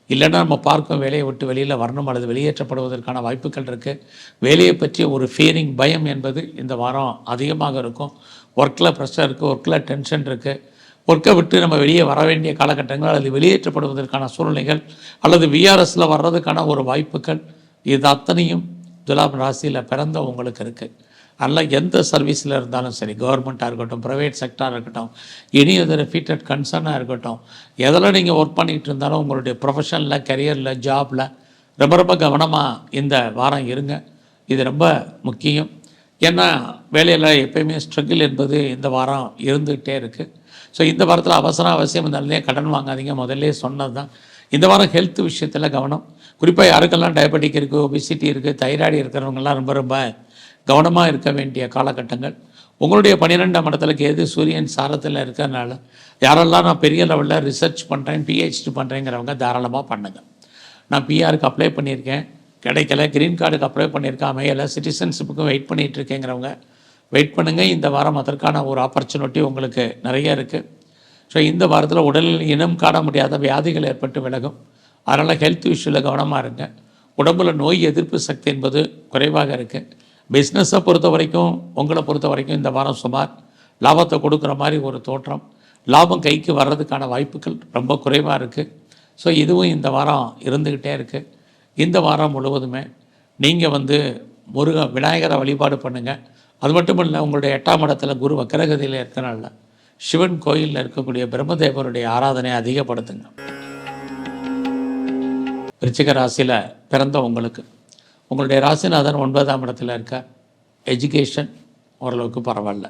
இல்லைன்னா நம்ம பார்க்கும் வேலையை விட்டு வெளியில் வரணும் அல்லது வெளியேற்றப்படுவதற்கான வாய்ப்புகள் இருக்குது. வேலையை பற்றிய ஒரு ஃபியரிங், பயம் என்பது இந்த வாரம் அதிகமாக இருக்கும். ஒர்க்கில் ப்ரெஷர் இருக்குது, ஒர்க்கில் டென்ஷன் இருக்குது. ஒர்க்கை விட்டு நம்ம வெளியே வர வேண்டிய காலகட்டங்கள் அல்லது வெளியேற்றப்படுவதற்கான சூழ்நிலைகள் அல்லது விஆர்எஸில் வர்றதுக்கான ஒரு வாய்ப்புகள், இது அத்தனையும் துலாம் ராசியில் பிறந்த உங்களுக்கு இருக்குது. அதனால் எந்த சர்வீஸில் இருந்தாலும் சரி, கவர்மெண்ட்டாக இருக்கட்டும், ப்ரைவேட் செக்டாராக இருக்கட்டும், எனி அதர் ரிப்பீட்டட் கன்சர்னாக இருக்கட்டும், எதில் நீங்கள் ஒர்க் பண்ணிகிட்டு இருந்தாலும் உங்களுடைய ப்ரொஃபஷனில், கரியரில், ஜாபில் ரொம்ப ரொம்ப கவனமாக இந்த வாரம் இருங்க. இது ரொம்ப முக்கியம். ஏன்னா வேலையில் எப்பயுமே ஸ்ட்ரகிள் என்பது இந்த வாரம் இருந்துகிட்டே இருக்குது. ஸோ இந்த வாரத்தில் அவசியம் இருந்தாலே கடன் வாங்காதீங்க. முதல்ல சொன்னது தான். இந்த வாரம் ஹெல்த் விஷயத்தில் கவனம். குறிப்பாக யாருக்கெல்லாம் டயபெட்டிக் இருக்குது, ஒபிசிட்டி இருக்குது, தைராய்டு இருக்கிறவங்கெல்லாம் ரொம்ப ரொம்ப கவனமாக இருக்க வேண்டிய காலகட்டங்கள். உங்களுடைய 12ஆம் இடத்துல கேது சூரியன் சாரத்தில் இருக்கிறதுனால யாரெல்லாம் நான் பெரிய லெவலில் ரிசர்ச் பண்ணுறேன், பிஹெச்டி பண்ணுறேங்கிறவங்க தாராளமாக பண்ணுங்கள். நான் பிஆருக்கு அப்ளை பண்ணியிருக்கேன், கிடைக்கல. க்ரீன் கார்டுக்கு அப்ளை பண்ணியிருக்கேன், அமையலை. சிட்டிசன்ஷிப்புக்கும் வெயிட் பண்ணிகிட்ருக்கேங்கிறவங்க வெயிட் பண்ணுங்கள். இந்த வாரம் அதற்கான ஒரு ஆப்பர்ச்சுனிட்டி உங்களுக்கு நிறைய இருக்குது. ஸோ இந்த வாரத்தில் உடலில் இனம் காண முடியாத வியாதிகள் ஏற்பட்டு விலகும். அதனால் ஹெல்த் இஷ்யூவில் கவனமாக இருங்க. உடம்புல நோய் எதிர்ப்பு சக்தி என்பது குறைவாக இருக்குது. பிஸ்னஸை பொறுத்த வரைக்கும், உங்களை பொறுத்த வரைக்கும் இந்த வாரம் சுமார் லாபத்தை கொடுக்குற மாதிரி ஒரு தோற்றம். லாபம் கைக்கு வர்றதுக்கான வாய்ப்புகள் ரொம்ப குறைவாக இருக்குது. ஸோ இதுவும் இந்த வாரம் இருந்துக்கிட்டே இருக்குது. இந்த வாரம் முழுவதுமே நீங்கள் விநாயகரை வழிபாடு பண்ணுங்கள். அது மட்டும் இல்லை, உங்களுடைய 8ஆம் இடத்துல குரு வக்கரகதியில் இருக்கிறனால சிவன் கோயிலில் இருக்கக்கூடிய பிரம்மதேவருடைய ஆராதனை அதிகப்படுத்துங்க. விருச்சிக ராசியில் பிறந்த உங்களுடைய ராசிநாதன் 9ஆம் இடத்துல இருக்க. எஜுகேஷன் ஓரளவுக்கு பரவாயில்ல.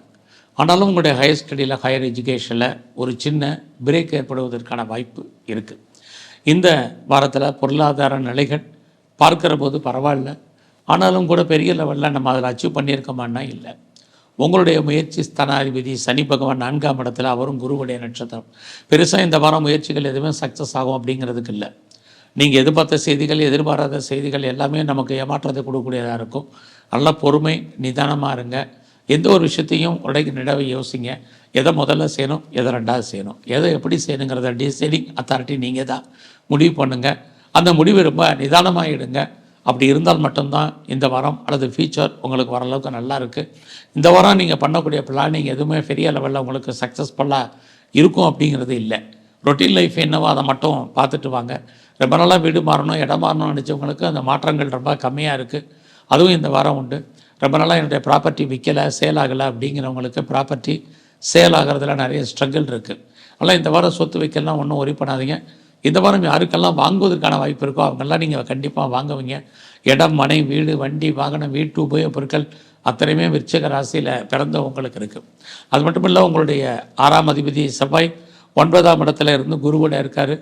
ஆனாலும் உங்களுடைய ஹையர் ஸ்டடியில், ஹையர் எஜுகேஷனில் ஒரு சின்ன பிரேக் ஏற்படுவதற்கான வாய்ப்பு இருக்குது. இந்த வாரத்தில் பொருளாதார நிலைகள் பார்க்குற போது பரவாயில்ல. ஆனாலும் கூட பெரிய லெவலில் நம்ம அதில் அச்சீவ் பண்ணியிருக்கோமான்னா இல்லை. உங்களுடைய முயற்சி ஸ்தானாதிபதி சனி பகவான் 4ஆம் இடத்துல, அவரும் குருவுடைய நட்சத்திரம். பெருசாக இந்த வாரம் முயற்சிகள் எதுவுமே சக்ஸஸ் ஆகும் அப்படிங்கிறதுக்கு இல்லை. நீங்கள் எதிர்பார்த்த செய்திகள், எதிர்பாராத செய்திகள் எல்லாமே நமக்கு ஏமாற்றத்தை கொடுக்கக்கூடியதாக இருக்கும். நல்ல பொறுமை, நிதானமாக இருங்க. எந்த ஒரு விஷயத்தையும் உடைக்கு நிடவை யோசிங்க. எதை முதல்ல செய்யணும், எதை ரெண்டாவது செய்யணும், எதை எப்படி செய்யணுங்கிறத டிசைடிங் அத்தாரிட்டி நீங்கள் தான் முடிவு பண்ணுங்கள். அந்த முடிவு ரொம்ப நிதானமாக எடுங்க. அப்படி இருந்தால் மட்டும்தான் இந்த வாரம் அல்லது ஃபியூச்சர் உங்களுக்கு ஓரளவுக்கு நல்லா இருக்குது. இந்த வாரம் நீங்கள் பண்ணக்கூடிய பிளானிங் எதுவுமே பெரிய லெவலில் உங்களுக்கு சக்ஸஸ்ஃபுல்லாக இருக்கும் அப்படிங்கிறது இல்லை. ரொட்டீன் லைஃப் என்னவோ அதை மட்டும் பார்த்துட்டு வாங்க. ரொம்ப நாளாக வீடு மாறணும், இடம் மாறணும்னு நினச்சவங்களுக்கு அந்த மாற்றங்கள் ரொம்ப கம்மியாக இருக்குது. அதுவும் இந்த வாரம் உண்டு. ரொம்ப நாளாக என்னுடைய ப்ராப்பர்ட்டி விற்கலை, சேல் ஆகலை அப்படிங்கிறவங்களுக்கு ப்ராப்பர்ட்டி சேல் ஆகிறதுல நிறைய ஸ்ட்ரகிள் இருக்குது. அதனால் இந்த வாரம் சொத்து வைக்கலாம் ஒன்றும் ஒரி பண்ணாதீங்க. இந்த வாரம் யாருக்கெல்லாம் வாங்குவதற்கான வாய்ப்பு இருக்கோ அவங்கெல்லாம் நீங்கள் கண்டிப்பாக வாங்குவீங்க. இடம், மனை, வீடு, வண்டி, வாகனம், வீட்டு உபயோகப் பொருட்கள் அத்தனையுமே விருச்சிக ராசியில் பிறந்த உங்களுக்கு இருக்குது. அது மட்டும் இல்லை, உங்களுடைய 6ஆம் அதிபதி செவ்வாய் 9ஆம் இடத்துல இருந்து குருவோட இருக்கார்.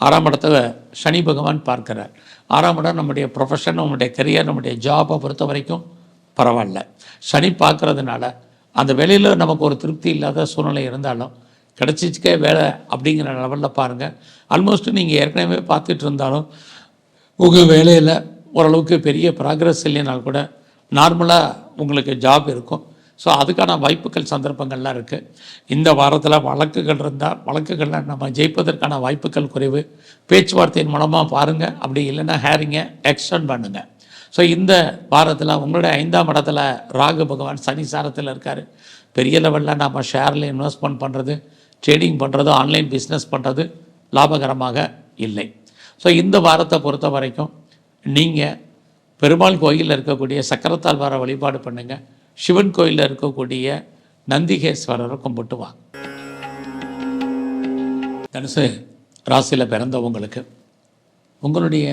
6ஆம் இடத்துல சனி பகவான் பார்க்கிறார். 6ஆம் இடம் நம்முடைய ப்ரொஃபஷன், நம்முடைய கெரியர், நம்முடைய ஜாபை பொறுத்த வரைக்கும் பரவாயில்ல. சனி பார்க்குறதுனால அந்த வேலையில் நமக்கு ஒரு திருப்தி இல்லாத சூழ்நிலை இருந்தாலும் கிடச்சிச்சுக்கே வேலை அப்படிங்கிற லெவலில் பாருங்கள். ஆல்மோஸ்ட் நீங்கள் ஏற்கனவே பார்த்துட்டு இருந்தாலும் உங்கள் வேலையில் ஓரளவுக்கு பெரிய ப்ராக்ரஸ் இல்லைனால் கூட நார்மலாக உங்களுக்கு ஜாப் இருக்கும். ஸோ அதுக்கான வாய்ப்புகள், சந்தர்ப்பங்கள்லாம் இருக்குது. இந்த வாரத்தில் வழக்குகள் இருந்தால் வழக்குகளில் நம்ம ஜெயிப்பதற்கான வாய்ப்புகள் குறைவு. பேச்சுவார்த்தையின் மூலமாக பாருங்கள். அப்படி இல்லைன்னா ஹேரிங்கை எக்ஸ்டெண்ட் பண்ணுங்கள். ஸோ இந்த வாரத்தில் உங்களுடைய 5ஆம் இடத்துல ராகு பகவான் சனி சாரத்தில் இருக்கார். பெரிய லெவலில் நம்ம ஷேரில் இன்வெஸ்ட்மெண்ட் பண்ணுறது, ட்ரேடிங் பண்ணுறது, ஆன்லைன் பிஸ்னஸ் பண்ணுறது லாபகரமாக இல்லை. ஸோ இந்த வாரத்தை பொறுத்த வரைக்கும் நீங்கள் பெருமாள் கோயிலில் இருக்கக்கூடிய சக்கரத்தாழ்வாரை வழிபாடு பண்ணுங்கள். சிவன் கோயிலில் இருக்கக்கூடிய நந்திகேஸ்வரரை கும்பிட்டு வாங்க. தனுசு ராசியில் பிறந்தவங்களுக்கு உங்களுடைய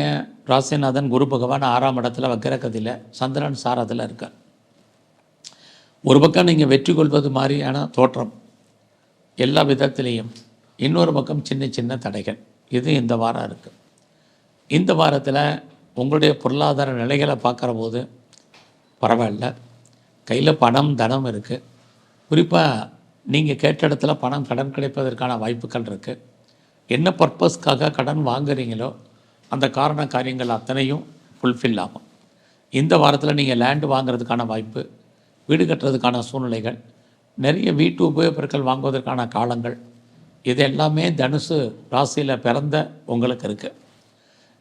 ராசிநாதன் குரு பகவான் 6ஆம் இடத்துல வக்கரகதியில் சந்திரன் சாரத்தில் இருக்கார். ஒரு பக்கம் நீங்கள் வெற்றி கொள்வது மாதிரியான தோற்றம் எல்லா விதத்திலையும், இன்னொரு பக்கம் சின்ன சின்ன தடைகள். இது இந்த வாரம் இருக்குது. இந்த வாரத்தில் உங்களுடைய பொருளாதார நிலைகளை பார்க்குற போது பரவாயில்ல. கையில் பணம், தனம் இருக்குது. குறிப்பாக நீங்கள் கேட்ட இடத்துல பணம், கடன் கிடைப்பதற்கான வாய்ப்புகள் இருக்குது. என்ன பர்பஸ்க்காக கடன் வாங்குறீங்களோ அந்த காரண காரியங்கள் அத்தனையும் ஃபுல்ஃபில் ஆகும். இந்த வாரத்தில் நீங்கள் லேண்டு வாங்குறதுக்கான வாய்ப்பு, வீடு கட்டுறதுக்கான சூழ்நிலைகள், நிறைய வீட்டு உபயோகப் பொருட்கள் வாங்குவதற்கான காலங்கள், இது எல்லாமே தனுசு ராசியில் பிறந்த உங்களுக்கு இருக்குது.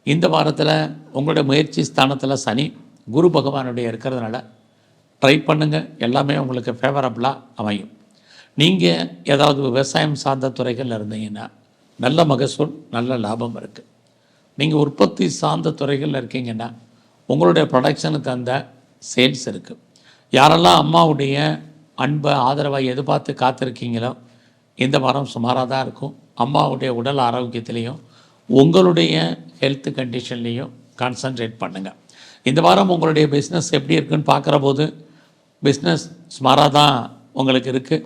இந்த வாரத்தில் உங்களுடைய முயற்சி ஸ்தானத்தில் சனி குரு பகவானுடைய இருக்கிறதுனால ட்ரை பண்ணுங்கள். எல்லாமே உங்களுக்கு ஃபேவரபுளாக அமையும். நீங்கள் ஏதாவது விவசாயம் சார்ந்த துறைகளில் இருந்தீங்கன்னா நல்ல மகசூல், நல்ல லாபம் இருக்குது. நீங்கள் உற்பத்தி சார்ந்த துறைகளில் இருக்கீங்கன்னா உங்களுடைய ப்ரொடக்ஷனுக்கு அந்த சேல்ஸ் இருக்குது. யாரெல்லாம் அம்மாவுடைய அன்பை, ஆதரவை எதிர்பார்த்து காத்திருக்கீங்களோ இந்த வாரம் சுமாராக தான் இருக்கும். அம்மாவுடைய உடல் ஆரோக்கியத்திலையும் உங்களுடைய ஹெல்த் கண்டிஷன்லேயும் கான்சன்ட்ரேட் பண்ணுங்கள். இந்த வாரம் உங்களுடைய பிஸ்னஸ் எப்படி இருக்குன்னு பார்க்குற போது பிஸ்னஸ் சுமாராக தான் உங்களுக்கு இருக்குது.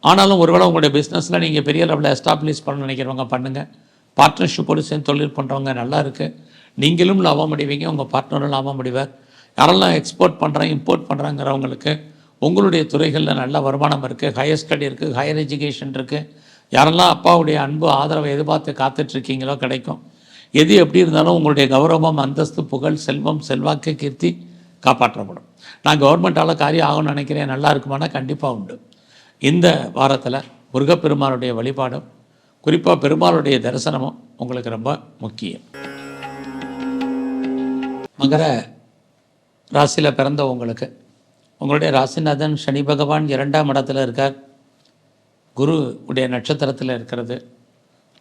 ஆனாலும் ஒருவேளை உங்களுடைய பிஸ்னஸில் நீங்கள் பெரிய லெவலில் எஸ்டாப்ளிஷ் பண்ண நினைக்கிறவங்க பண்ணுங்கள். பார்ட்னர்ஷிப்போடு சேர்ந்து தொழில் பண்ணுறவங்க நல்லா இருக்குது. நீங்களும் லாபம் அடைவீங்க, உங்கள் பார்ட்னரும் லாபம் அடைவார். யாரெல்லாம் எக்ஸ்போர்ட் பண்ணுறேன், இம்போர்ட் பண்ணுறாங்கிறவங்களுக்கு உங்களுடைய துறைகளில் நல்ல வருமானம் இருக்குது. ஹையர் ஸ்டடி இருக்குது, ஹையர் எஜுகேஷன் இருக்குது. யாரெல்லாம் அப்பாவுடைய அன்பு, ஆதரவை எதிர்பார்த்து காத்துட்ருக்கீங்களோ கிடைக்கும். எது எப்படி இருந்தாலும் உங்களுடைய கௌரவம், அந்தஸ்து, புகழ், செல்வம், செல்வாக்கு, கீர்த்தி காப்பாற்றப்படும். நான் கவர்மெண்ட்டால் காரியம் ஆகும்னு நினைக்கிறேன், நல்லா இருக்குமானா கண்டிப்பாக உண்டு. இந்த வாரத்தில் முருகப்பெருமானுடைய வழிபாடும், குறிப்பாக பெருமாளுடைய தரிசனமும் உங்களுக்கு ரொம்ப முக்கியம். மகர ராசியில் பிறந்த உங்களுடைய ராசிநாதன் சனி பகவான் 2ஆம் இடத்துல இருக்கார். குரு உடைய நட்சத்திரத்தில் இருக்கிறது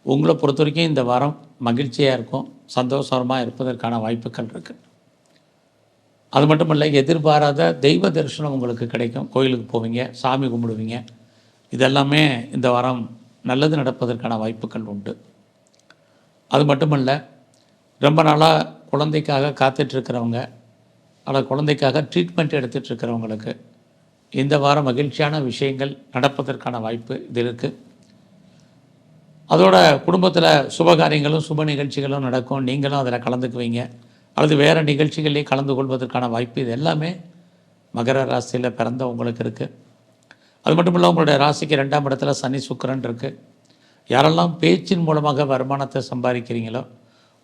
உங்களை பொறுத்த வரைக்கும் இந்த வாரம் மகிழ்ச்சியாக இருக்கும், சந்தோஷமாக இருப்பதற்கான வாய்ப்புகள் இருக்குது. அது மட்டும் இல்லை, எதிர்பாராத தெய்வ தரிசனம் உங்களுக்கு கிடைக்கும். கோயிலுக்கு போவீங்க, சாமி கும்பிடுவீங்க. இதெல்லாமே இந்த வாரம் நல்லது நடப்பதற்கான வாய்ப்புகள் உண்டு. அது மட்டுமல்ல, ரொம்ப நாளாக குழந்தைக்காக காத்துட்ருக்கிறவங்க அல்லது குழந்தைக்காக ட்ரீட்மெண்ட் எடுத்துகிட்ருக்கிறவங்களுக்கு இந்த வாரம் மகிழ்ச்சியான விஷயங்கள் நடப்பதற்கான வாய்ப்பு இது இருக்குது. அதோட குடும்பத்தில் சுபகாரியங்களும் சுப நிகழ்ச்சிகளும் நடக்கும். நீங்களும் அதில் கலந்துக்குவீங்க அல்லது வேறு நிகழ்ச்சிகளிலே கலந்து கொள்வதற்கான வாய்ப்பு இது எல்லாமே மகர ராசியில் பிறந்த உங்களுக்கு இருக்குது. அது மட்டும் இல்லை, உங்களுடைய ராசிக்கு 2ஆம் இடத்துல சனி சுக்கிரன் இருக்குது. யாரெல்லாம் பேச்சின் மூலமாக வருமானத்தை சம்பாதிக்கிறீங்களோ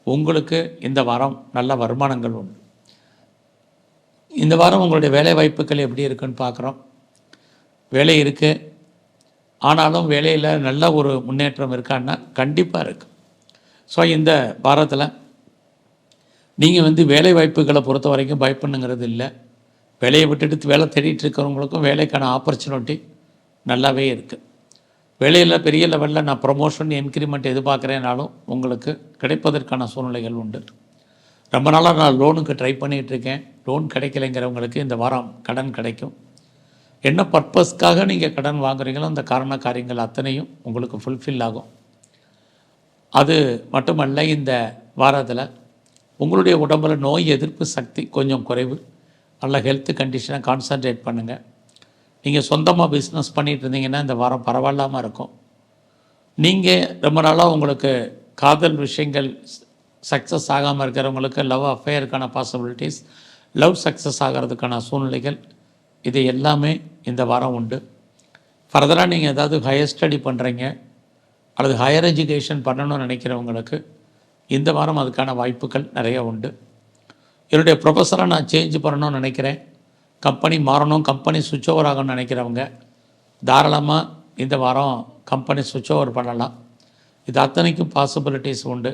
உங்களுக்கு இந்த வாரம் நல்ல வருமானங்கள் உண்டு. இந்த வாரம் உங்களுடைய வேலை வாய்ப்புகள் எப்படி இருக்குன்னு பார்க்குறோம். வேலை இருக்குது, ஆனாலும் வேலையில் நல்ல ஒரு முன்னேற்றம் இருக்கான்னா கண்டிப்பாக இருக்குது. ஸோ இந்த வாரத்தில் நீங்கள் வேலை வாய்ப்புகளை பொறுத்த வரைக்கும் பயப்பண்ணுங்கிறது இல்லை. வேலையை விட்டுட்டு வேலை தேடிட்டு இருக்கிறவங்களுக்கும் வேலைக்கான ஆப்பர்ச்சுனிட்டி நல்லாவே இருக்குது. வேலையில் பெரிய லெவலில் நான் ப்ரொமோஷன் இன்க்ரிமெண்ட் எதிர்பார்க்குறேனாலும் உங்களுக்கு கிடைப்பதற்கான சூழ்நிலைகள் உண்டு. ரொம்ப நாளாக நான் லோனுக்கு ட்ரை பண்ணிகிட்ருக்கேன், லோன் கிடைக்கலைங்கிறவங்களுக்கு இந்த வாரம் கடன் கிடைக்கும். என்ன பர்பஸ்க்காக நீங்கள் கடன் வாங்குறீங்களோ அந்த காரியங்கள் அத்தனையும் உங்களுக்கு ஃபுல்ஃபில் ஆகும். அது மட்டுமல்ல, இந்த வாரத்தில் உங்களுடைய உடம்பில் நோய் எதிர்ப்பு சக்தி கொஞ்சம் குறைவு. நல்ல ஹெல்த் கண்டிஷனை கான்சன்ட்ரேட் பண்ணுங்கள். நீங்கள் சொந்தமாக பிஸ்னஸ் பண்ணிகிட்டு இருந்தீங்கன்னா இந்த வாரம் பரவாயில்லாமல் இருக்கும். நீங்கள் ரொம்ப நாளாக உங்களுக்கு காதல் விஷயங்கள் சக்ஸஸ் ஆகாமல் இருக்கிறவங்களுக்கு லவ் அஃபேருக்கான பாசிபிலிட்டிஸ், லவ் சக்ஸஸ் ஆகிறதுக்கான சூழ்நிலைகள் இது எல்லாமே இந்த வாரம் உண்டு. ஃபர்தராக நீங்கள் ஏதாவது ஹையர் ஸ்டடி பண்ணுறீங்க அல்லது ஹையர் எஜுகேஷன் பண்ணணும்னு நினைக்கிறவங்களுக்கு இந்த வாரம் அதுக்கான வாய்ப்புகள் நிறைய உண்டு. என்னுடைய ப்ரொஃபஸரை நான் சேஞ்ச் பண்ணணும்னு நினைக்கிறேன், கம்பெனி மாறணும், கம்பெனி சுவிட்ச் ஓவர் ஆகணும்னு நினைக்கிறவங்க தாராளமாக இந்த வாரம் கம்பெனி சுவிட்ச் ஓவர் பண்ணலாம். இது அத்தனைக்கும் பாசிபிலிட்டிஸ் உண்டு.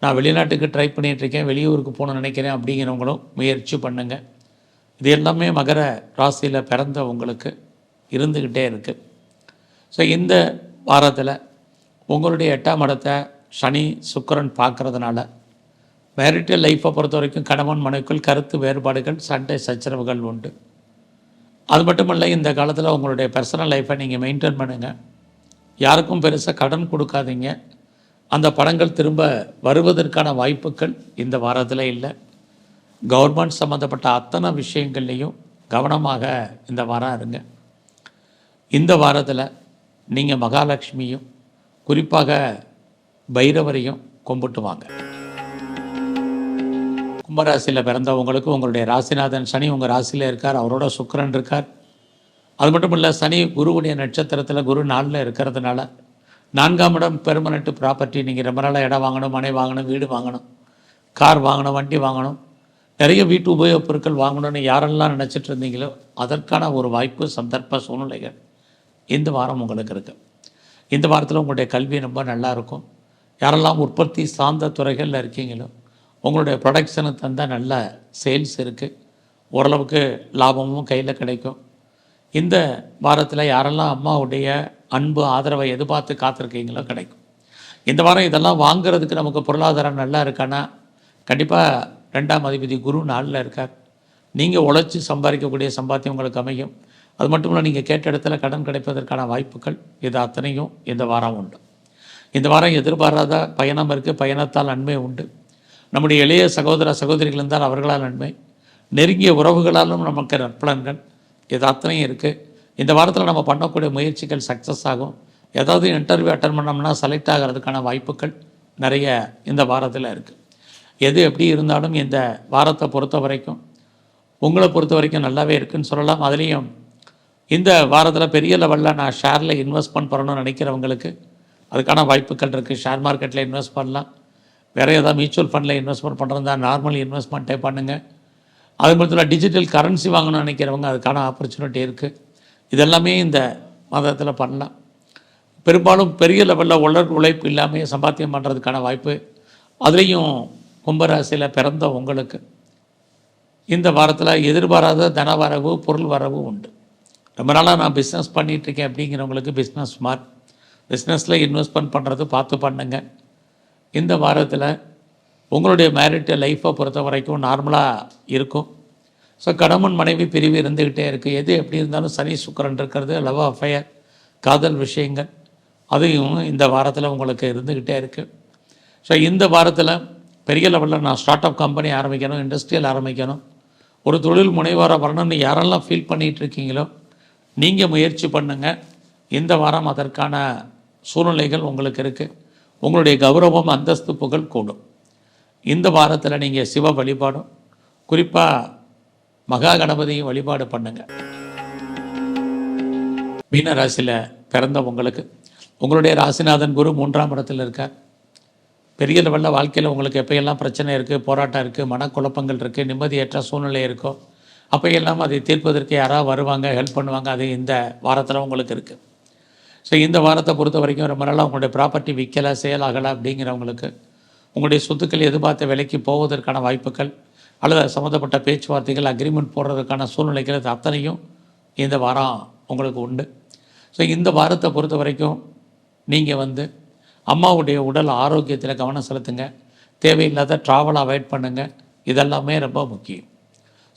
நான் வெளிநாட்டுக்கு ட்ரை பண்ணிகிட்ருக்கேன், வெளியூருக்கு போகணும்னு நினைக்கிறேன் அப்படிங்கிறவங்களும் முயற்சி பண்ணுங்கள். இது எல்லாமே மகர ராசியில் பிறந்த உங்களுக்கு இருந்துக்கிட்டே இருக்குது. ஸோ இந்த வாரத்தில் உங்களுடைய 8ஆம் இடத்தை சனி சுக்கிரன் பார்க்குறதுனால மேரிட்டல் லைஃப்பை பொறுத்த வரைக்கும் கணவன் மனைவிக்குள் கருத்து வேறுபாடுகள், சண்டை சச்சரவுகள் உண்டு. அது மட்டும் இல்லை, இந்த காலத்தில் உங்களுடைய பர்சனல் லைஃப்பை நீங்கள் மெயின்டைன் பண்ணுங்கள். யாருக்கும் பெருசாக கடன் கொடுக்காதீங்க. அந்த பணங்கள் திரும்ப வருவதற்கான வாய்ப்புகள் இந்த வாரத்தில் இல்லை. கவர்மெண்ட் சம்மந்தப்பட்ட அத்தனை விஷயங்கள்லேயும் கவனமாக இந்த வாரம் இருங்க. இந்த வாரத்தில் நீங்கள் மகாலட்சுமியும் குறிப்பாக பைரவரையும் கும்பிட்டு வாங்க. கும்பராசியில் பிறந்தவங்களுக்கு உங்களுடைய ராசிநாதன் சனி உங்கள் ராசியில் இருக்கார், அவரோட சுக்கிரன் இருக்கார். அது மட்டும் இல்லை, சனி குருவுடைய நட்சத்திரத்தில் குரு 4ல் இருக்கிறதுனால 4ஆம் இடம் பெர்மனெண்ட் ப்ராப்பர்ட்டி. நீங்கள் ரொம்ப நாளாக இடம் வாங்கணும், மனை வாங்கணும், வீடு வாங்கணும், கார் வாங்கணும், வண்டி வாங்கணும், நிறைய வீட்டு உபயோகப் பொருட்கள் வாங்கணும்னு யாரெல்லாம் நினச்சிட்டு இருந்தீங்களோ அதற்கான ஒரு வாய்ப்பு, சந்தர்ப்ப சூழ்நிலைகள் இந்த வாரம் உங்களுக்கு இருக்குது. இந்த வாரத்தில் உங்களுடைய கல்வி ரொம்ப நல்லா இருக்கும். யாரெல்லாம் உற்பத்தி சார்ந்த துறைகளில் இருக்கீங்களோ உங்களுடைய ப்ரொடக்ஷனு தந்தால் நல்ல சேல்ஸ் இருக்குது, ஓரளவுக்கு லாபமும் கையில் கிடைக்கும். இந்த வாரத்தில் யாரெல்லாம் அம்மாவுடைய அன்பு ஆதரவை எதிர்பார்த்து காத்திருக்கீங்களோ கிடைக்கும். இந்த வாரம் இதெல்லாம் வாங்கிறதுக்கு நமக்கு பொருளாதாரம் நல்லா இருக்கான்னா கண்டிப்பாக 2ஆம் அதிபதி குரு 4ல் இருக்கார். நீங்கள் உழைச்சி சம்பாதிக்கக்கூடிய சம்பாத்தியம் உங்களுக்கு அமையும். அது மட்டும் இல்லை, நீங்கள் கேட்ட இடத்துல கடன் கிடைப்பதற்கான வாய்ப்புகள் இது அத்தனையும் இந்த வாரம் உண்டு. இந்த வாரம் எதிர்பாராத பயணம் இருக்குது, பயணத்தால் நன்மை உண்டு. நம்முடைய இளைய சகோதர சகோதரிகள் இருந்தால் அவர்களால் நன்மை, நெருங்கிய உறவுகளாலும் நமக்கு நற்பலன்கள் இது அத்தனையும் இருக்குது. இந்த வாரத்தில் நம்ம பண்ணக்கூடிய முயற்சிகள் சக்ஸஸ் ஆகும். ஏதாவது இன்டர்வியூ அட்டன் பண்ணோம்னா செலக்ட் ஆகிறதுக்கான வாய்ப்புகள் நிறைய இந்த வாரத்தில் இருக்குது. எது எப்படி இருந்தாலும் இந்த வாரத்தை பொறுத்த வரைக்கும் உங்களை பொறுத்த வரைக்கும் நல்லாவே இருக்குதுன்னு சொல்லலாம். அதுலேயும் இந்த வாரத்தில் பெரிய லெவலில் நான் ஷேரில் இன்வெஸ்ட்மெண்ட் பண்ணணும்னு நினைக்கிறவங்களுக்கு அதுக்கான வாய்ப்புகள் இருக்குது. ஷேர் மார்க்கெட்டில் இன்வெஸ்ட் பண்ணலாம், வேறு ஏதாவது மியூச்சுவல் ஃபண்டில் இன்வெஸ்ட்மெண்ட் பண்ணுறதா நார்மல் இன்வெஸ்ட்மெண்ட்டே பண்ணுங்கள். அது மட்டும் டிஜிட்டல் கரன்சி வாங்கணும்னு நினைக்கிறவங்க அதுக்கான ஆப்பர்ச்சுனிட்டி இருக்குது. இதெல்லாமே இந்த மாதத்தில் பண்ணலாம். பெரும்பாலும் பெரிய லெவலில் உழைப்பு இல்லாமல் சம்பாத்தியம் பண்ணுறதுக்கான வாய்ப்பு அதுலேயும் கும்பராசியில் பிறந்த உங்களுக்கு இந்த வாரத்தில் எதிர்பாராத தன வரவு, பொருள் வரவு உண்டு. ரொம்ப நாளாக நான் பிஸ்னஸ் பண்ணிகிட்ருக்கேன் அப்படிங்கிறவங்களுக்கு பிஸ்னஸ் ஸ்மார்ட், பிஸ்னஸில் இன்வெஸ்ட்மெண்ட் பண்ணுறது பார்த்து பண்ணுங்க. இந்த வாரத்தில் உங்களுடைய மேரிட்டல் லைஃப்பை பொறுத்த வரைக்கும் நார்மலாக இருக்கும். ஸோ கணவன் மனைவி பிரிவு இருந்துக்கிட்டே இருக்குது. எது எப்படி இருந்தாலும் சனி சுக்கிரன் இருக்கிறது, லவ் அஃபயர், காதல் விஷயங்கள் அதையும் இந்த வாரத்தில் உங்களுக்கு இருந்துக்கிட்டே இருக்குது. ஸோ இந்த வாரத்தில் பெரிய லெவலில் நான் ஸ்டார்ட் அப் கம்பெனி ஆரம்பிக்கணும், இண்டஸ்ட்ரியல் ஆரம்பிக்கணும், ஒரு தொழில் முனைவராக வரணும்னு யாரெல்லாம் ஃபீல் பண்ணிகிட்டு இருக்கீங்களோ நீங்கள் முயற்சி பண்ணுங்கள். இந்த வாரம் அதற்கான சூழ்நிலைகள் உங்களுக்கு இருக்குது. உங்களுடைய கௌரவம், அந்தஸ்து, புகழ் கூடும். இந்த வாரத்தில் நீங்கள் சிவ வழிபாடும், குறிப்பாக மகா கணபதியும் வழிபாடு பண்ணுங்கள். மீன ராசியில் பிறந்த உங்களுடைய ராசிநாதன் குரு 3ஆம் இடத்தில் இருக்கார். பெரிய லெவலில் வாழ்க்கையில் உங்களுக்கு எப்போயெல்லாம் பிரச்சனை இருக்குது, போராட்டம் இருக்குது, மனக்குழப்பங்கள் இருக்குது, நிம்மதியற்ற சூழ்நிலை இருக்கோ அப்போயெல்லாம் அதை தீர்ப்பதற்கு யாராவது வருவாங்க, ஹெல்ப் பண்ணுவாங்க. அது இந்த வாரத்தில் உங்களுக்கு இருக்குது. ஸோ இந்த வாரத்தை பொறுத்த வரைக்கும் ரொம்ப நாளாக உங்களுடைய ப்ராப்பர்ட்டி விற்கலை, சேலாகலை அப்படிங்கிறவங்களுக்கு உங்களுடைய சொத்துக்கள் எதிர்பார்த்த விலைக்கு போவதற்கான வாய்ப்புகள் அல்லது சம்மந்தப்பட்ட பேச்சுவார்த்தைகள், அக்ரிமெண்ட் போடுறதுக்கான சூழ்நிலைகள் அது அத்தனையும் இந்த வாரம் உங்களுக்கு உண்டு. ஸோ இந்த வாரத்தை பொறுத்த வரைக்கும் நீங்கள் அம்மாவுடைய உடல் ஆரோக்கியத்தில் கவனம் செலுத்துங்க. தேவையில்லாத ட்ராவல் அவாய்ட் பண்ணுங்கள். இதெல்லாமே ரொம்ப முக்கியம்.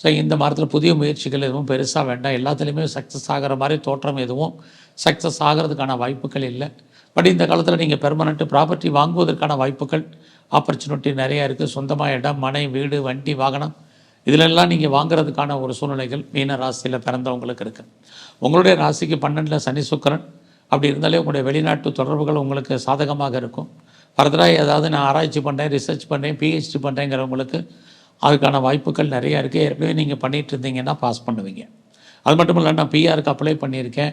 ஸோ இந்த வாரத்தில் புதிய முயற்சிகள் எதுவும் பெருசாக வேண்டாம். எல்லாத்துலேயுமே சக்ஸஸ் ஆகிற மாதிரி தோற்றம் எதுவும் சக்ஸஸ் ஆகிறதுக்கான வாய்ப்புகள் இல்லை. பட் இந்த காலத்தில் நீங்கள் பெர்மனெண்ட்டு ப்ராப்பர்ட்டி வாங்குவதற்கான வாய்ப்புகள், ஆப்பர்ச்சுனிட்டி நிறையா இருக்குது. சொந்தமாக இடம், மனை, வீடு, வண்டி, வாகனம் இதிலெல்லாம் நீங்கள் வாங்குறதுக்கான ஒரு சூழ்நிலைகள் மீன ராசியில் பிறந்தவங்களுக்கு இருக்குது. உங்களுடைய ராசிக்கு 12 சனி சுக்கிரன் அப்படி இருந்தாலே உங்களுடைய வெளிநாட்டு தொடர்புகள் உங்களுக்கு சாதகமாக இருக்கும். ஃபர்தராக ஏதாவது நான் ஆராய்ச்சி பண்ணுறேன், ரிசர்ச் பண்ணுறேன், பிஹெச்டி பண்ணுறேங்கிறவங்களுக்கு அதுக்கான வாய்ப்புகள் நிறையா இருக்குது. ஏற்கனவே நீங்கள் பண்ணிகிட்டு இருந்தீங்கன்னா பாஸ் பண்ணுவீங்க. அது மட்டும் இல்லை, நான் பிஆருக்கு அப்ளை பண்ணியிருக்கேன்,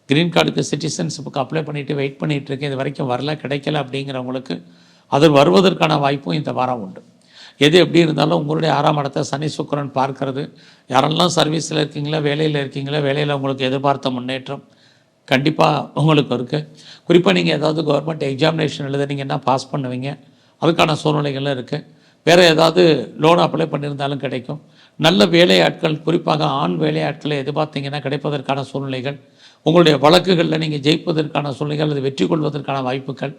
க்ரீன் கார்டுக்கு, சிட்டிசன்ஷிப்புக்கு அப்ளை பண்ணிவிட்டு வெயிட் பண்ணிகிட்டு இருக்கேன், இது வரைக்கும் வரல, கிடைக்கல அப்படிங்கிறவங்களுக்கு அது வருவதற்கான வாய்ப்பும் இந்த வாரம் உண்டு. எது எப்படி இருந்தாலும் உங்களுடைய 6ஆம் இடத்தை சனி சுக்கிரன் பார்க்கறது, யாரெல்லாம் சர்வீஸில் இருக்கீங்களோ, வேலையில் இருக்கீங்களோ, வேலையில் உங்களுக்கு எதிர்பார்த்த முன்னேற்றம் கண்டிப்பாக உங்களுக்கு இருக்குது. குறிப்பாக நீங்கள் ஏதாவது கவர்மெண்ட் எக்ஸாமினேஷன் எழுதுனீங்கன்னா பாஸ் பண்ணுவீங்க, அதுக்கான சூழ்நிலைகளும் இருக்குது. வேறு ஏதாவது லோன் அப்ளை பண்ணியிருந்தாலும் கிடைக்கும். நல்ல வேலையாட்கள், குறிப்பாக ஆண் வேலையாட்களை எதிர்பார்த்தீங்கன்னா கிடைப்பதற்கான சூழ்நிலைகள், உங்களுடைய வழக்குகளில் நீங்கள் ஜெயிப்பதற்கான சூழ்நிலைகள், அது வெற்றி கொள்வதற்கான வாய்ப்புகள்,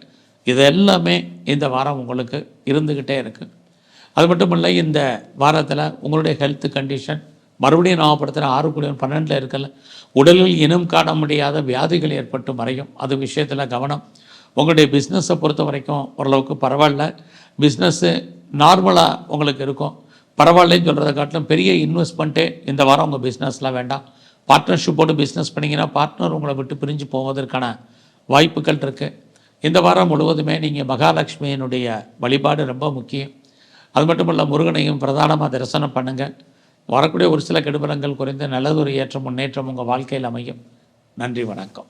இது எல்லாமே இந்த வாரம் உங்களுக்கு இருந்துக்கிட்டே இருக்குது. அது மட்டும் இல்லை, இந்த வாரத்தில் உங்களுடைய ஹெல்த் கண்டிஷன் மறுபடியும் ஞாபகப்படுத்துகிற 6 கூடிய 12 இருக்கல, உடலில் இனம் காண முடியாத வியாதிகள் ஏற்பட்டு மறையும். அது விஷயத்தில் கவனம். உங்களுடைய பிஸ்னஸை பொறுத்த வரைக்கும் ஓரளவுக்கு பரவாயில்ல. பிஸ்னஸ்ஸு நார்மலாக உங்களுக்கு இருக்கும். பரவாயில்லன்னு சொல்கிறத காட்டிலும் பெரிய இன்வெஸ்ட்மெண்ட்டே இந்த வாரம் உங்கள் பிஸ்னஸில் வேண்டாம். பார்ட்னர்ஷிப்போடு பிஸ்னஸ் பண்ணிங்கன்னா பார்ட்னர் உங்களை விட்டு பிரிஞ்சு போவதற்கான வாய்ப்புகள் இருக்குது. இந்த வாரம் முழுவதுமே நீங்கள் மகாலட்சுமியினுடைய வழிபாடு ரொம்ப முக்கியம். அது மட்டும் இல்லை, முருகனையும் பிரதானமாக தரிசனம் பண்ணுங்கள். வரக்கூடிய ஒரு சில கெடுபலங்கள் குறைந்து நல்லதொரு ஏற்றம், முன்னேற்றம் உங்கள் வாழ்க்கையில் அமையும். நன்றி, வணக்கம்.